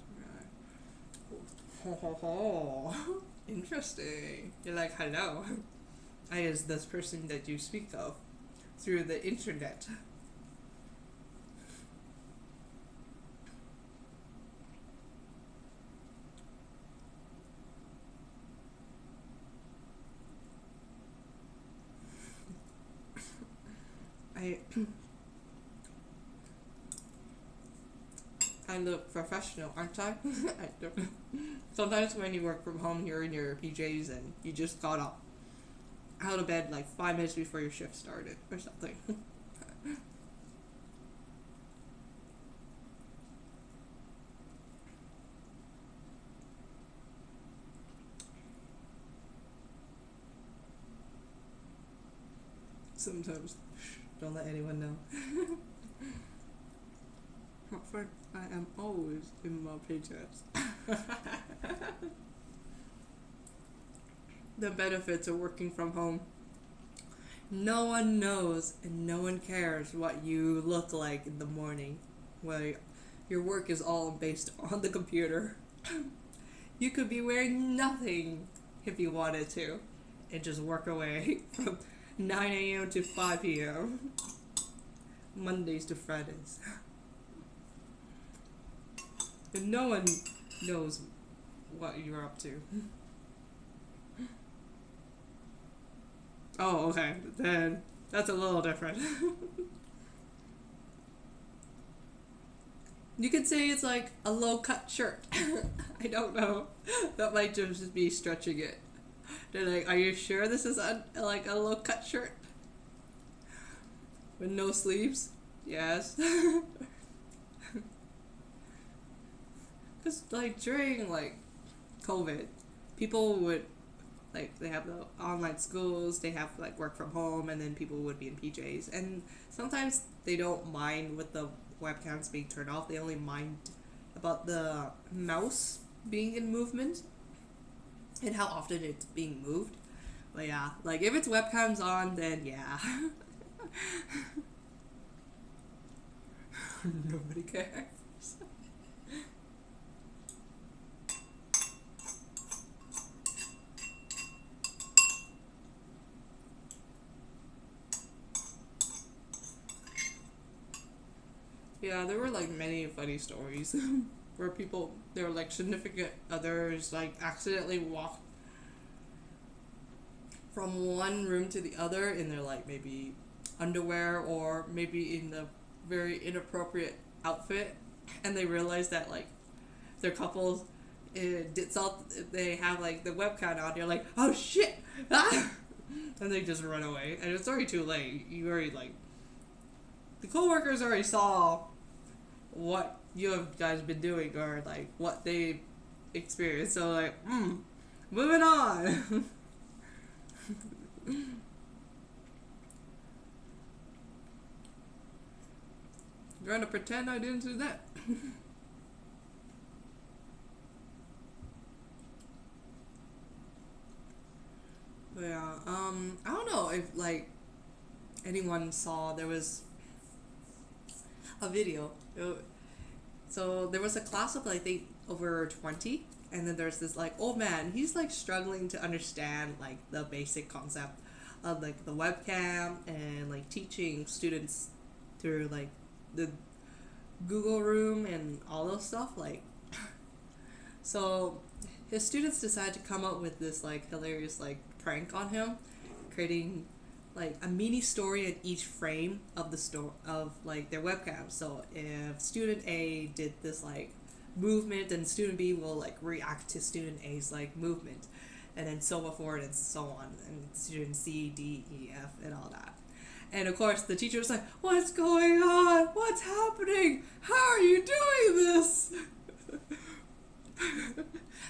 Ho ho ho! Interesting. You're like, hello. I is this person that you speak of through the internet. I I look professional, aren't I? I don't. Sometimes when you work from home, you're in your PJs and you just got up out of bed like 5 minutes before your shift started or something. Sometimes. Don't let anyone know. My friend, I am always in my PJs. The benefits of working from home. No one knows and no one cares what you look like in the morning. Well, your work is all based on the computer. You could be wearing nothing if you wanted to and just work away from 9 a.m. to 5 p.m. Mondays to Fridays. and no one knows what you're up to. Oh, okay. Then that's a little different. You could say it's like a low cut shirt. I don't know. That might just be stretching it. They're like, are you sure this is like a low cut shirt? With no sleeves? Yes. Because, like, during, like, COVID, people would, like, they have the online schools, they have, like, work from home, and then people would be in PJs. And sometimes they don't mind with the webcams being turned off, they only mind about the mouse being in movement and how often it's being moved. But yeah, like, if it's webcams on, then yeah. Nobody cares. Yeah, there were like many funny stories where people, their like significant others, like accidentally walked from one room to the other in their like maybe underwear or maybe in a very inappropriate outfit, and they realized that like their couples, they have like the webcam on. You're like, oh shit, ah! And they just run away, and it's already too late. You already like the coworkers already saw what you have guys been doing or like what they experienced. So like, moving on. Trying to pretend I didn't do that. But yeah, I don't know if like anyone saw there was a video. So there was a class of like I think over 20, and then there's this like old man. He's like struggling to understand like the basic concept of like the webcam and like teaching students through like the Google Room and all those stuff like. So his students decided to come up with this like hilarious like prank on him, creating like a mini story in each frame of the store of like their webcam. So if student A did this like movement, then student B will like react to student A's like movement, and then so forth and so on, and student C, D, E, F, and all that. And of course the teacher was like, what's going on? What's happening? How are you doing this?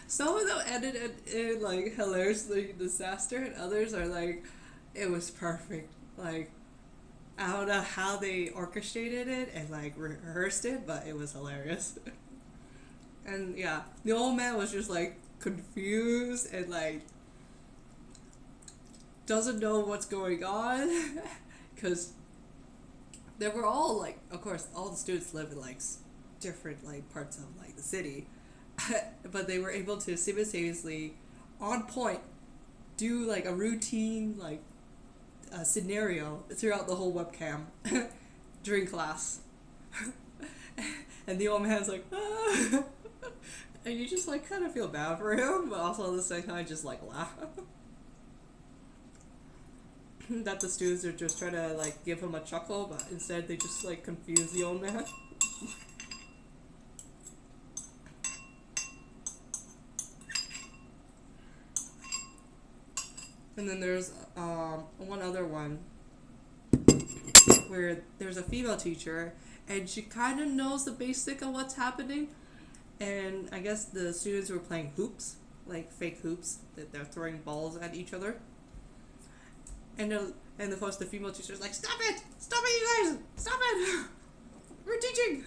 Some of them edited in like hilariously disaster, and others are like, it was perfect. Like, I don't know how they orchestrated it and like rehearsed it, but it was hilarious. And yeah, the old man was just like confused and like doesn't know what's going on, because they were all like, of course, all the students live in like different like parts of like the city, but they were able to simultaneously, on point, do like a routine like scenario throughout the whole webcam during class. And the old man's like, ah! And you just like kind of feel bad for him, but also at the same time just like laugh. That the students are just trying to like give him a chuckle, but instead they just like confuse the old man. And then there's one other one where there's a female teacher and she kind of knows the basic of what's happening, and I guess the students were playing hoops, like fake hoops that they're throwing balls at each other, and of course the female teacher's like, stop it, you guys, stop it, we're teaching.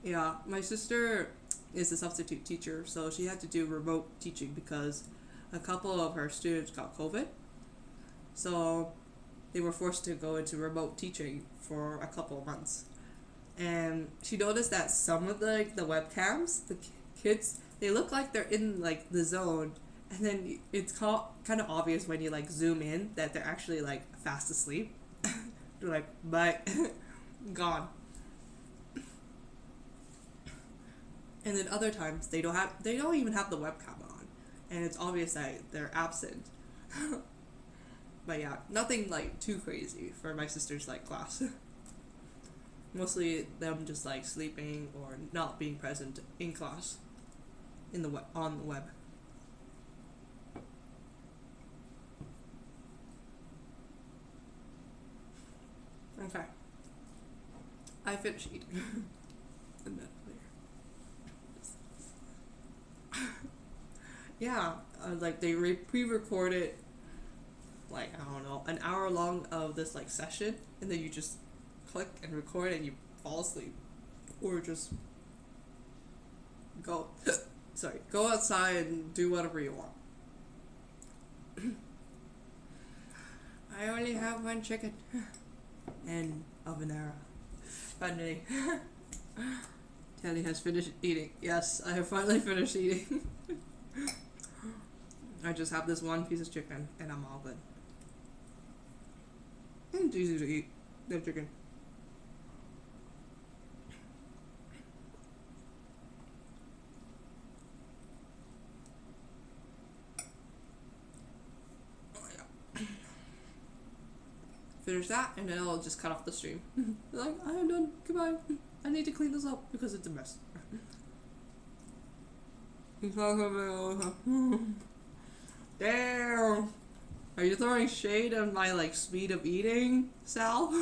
Yeah, my sister is a substitute teacher, so she had to do remote teaching because a couple of her students got COVID. So they were forced to go into remote teaching for a couple of months. And she noticed that some of the webcams, the kids, they look like they're in like the zone, And then it's kind of obvious when you like zoom in that they're actually like fast asleep. They're like, bye, gone. And then other times they don't even have the webcam on, and it's obvious that they're absent. But yeah, nothing like too crazy for my sister's like class. Mostly them just like sleeping or not being present in class, on the web. Okay. I finished eating. And then yeah, like they pre-recorded like I don't know an hour long of this like session, and then you just click and record and you fall asleep, or just go go outside and do whatever you want. I only have one chicken and a habanero. Finally. Kelly has finished eating. Yes, I have finally finished eating. I just have this one piece of chicken and I'm all good. It's easy to eat, the chicken. Finish that and then I'll just cut off the stream. Like, I am done. Goodbye. I need to clean this up because it's a mess. Damn. Are you throwing shade on my like speed of eating, Sal?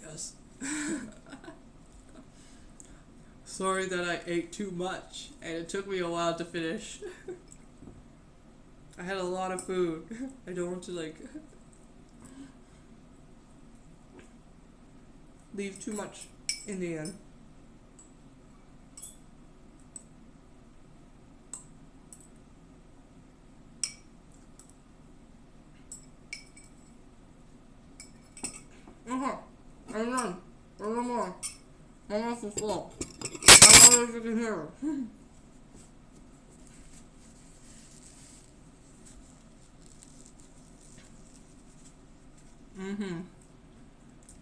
Yes. Sorry that I ate too much and it took me a while to finish. I had a lot of food. I don't want to like leave too much in the end. I'm done. No more. My mouth is full. I don't know if you can hear.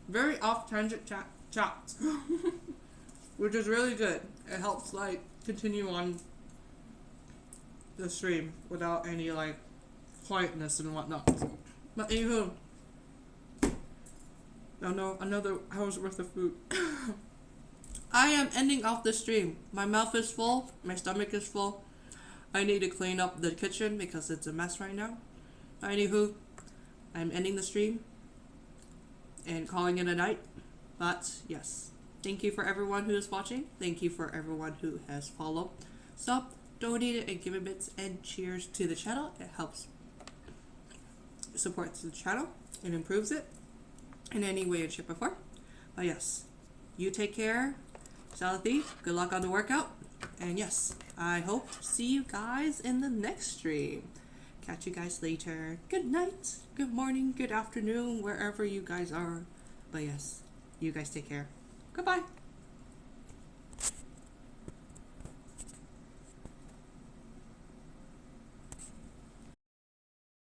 Very off tangent chats, which is really good. It helps like continue on the stream without any like quietness and whatnot. But anywho, no, another hour's worth of food. I am ending off the stream. My mouth is full. My stomach is full. I need to clean up the kitchen because it's a mess right now. Anywho, I'm ending the stream and calling it a night. But yes, thank you for everyone who is watching. Thank you for everyone who has followed, sub, donated, and given bits. And cheers to the channel. It helps supports the channel and improves it in any way, shape, or form. But yes, you take care. Salathi, good luck on the workout. And yes, I hope to see you guys in the next stream. Catch you guys later. Good night, good morning, good afternoon, wherever you guys are. But yes, you guys take care. Goodbye.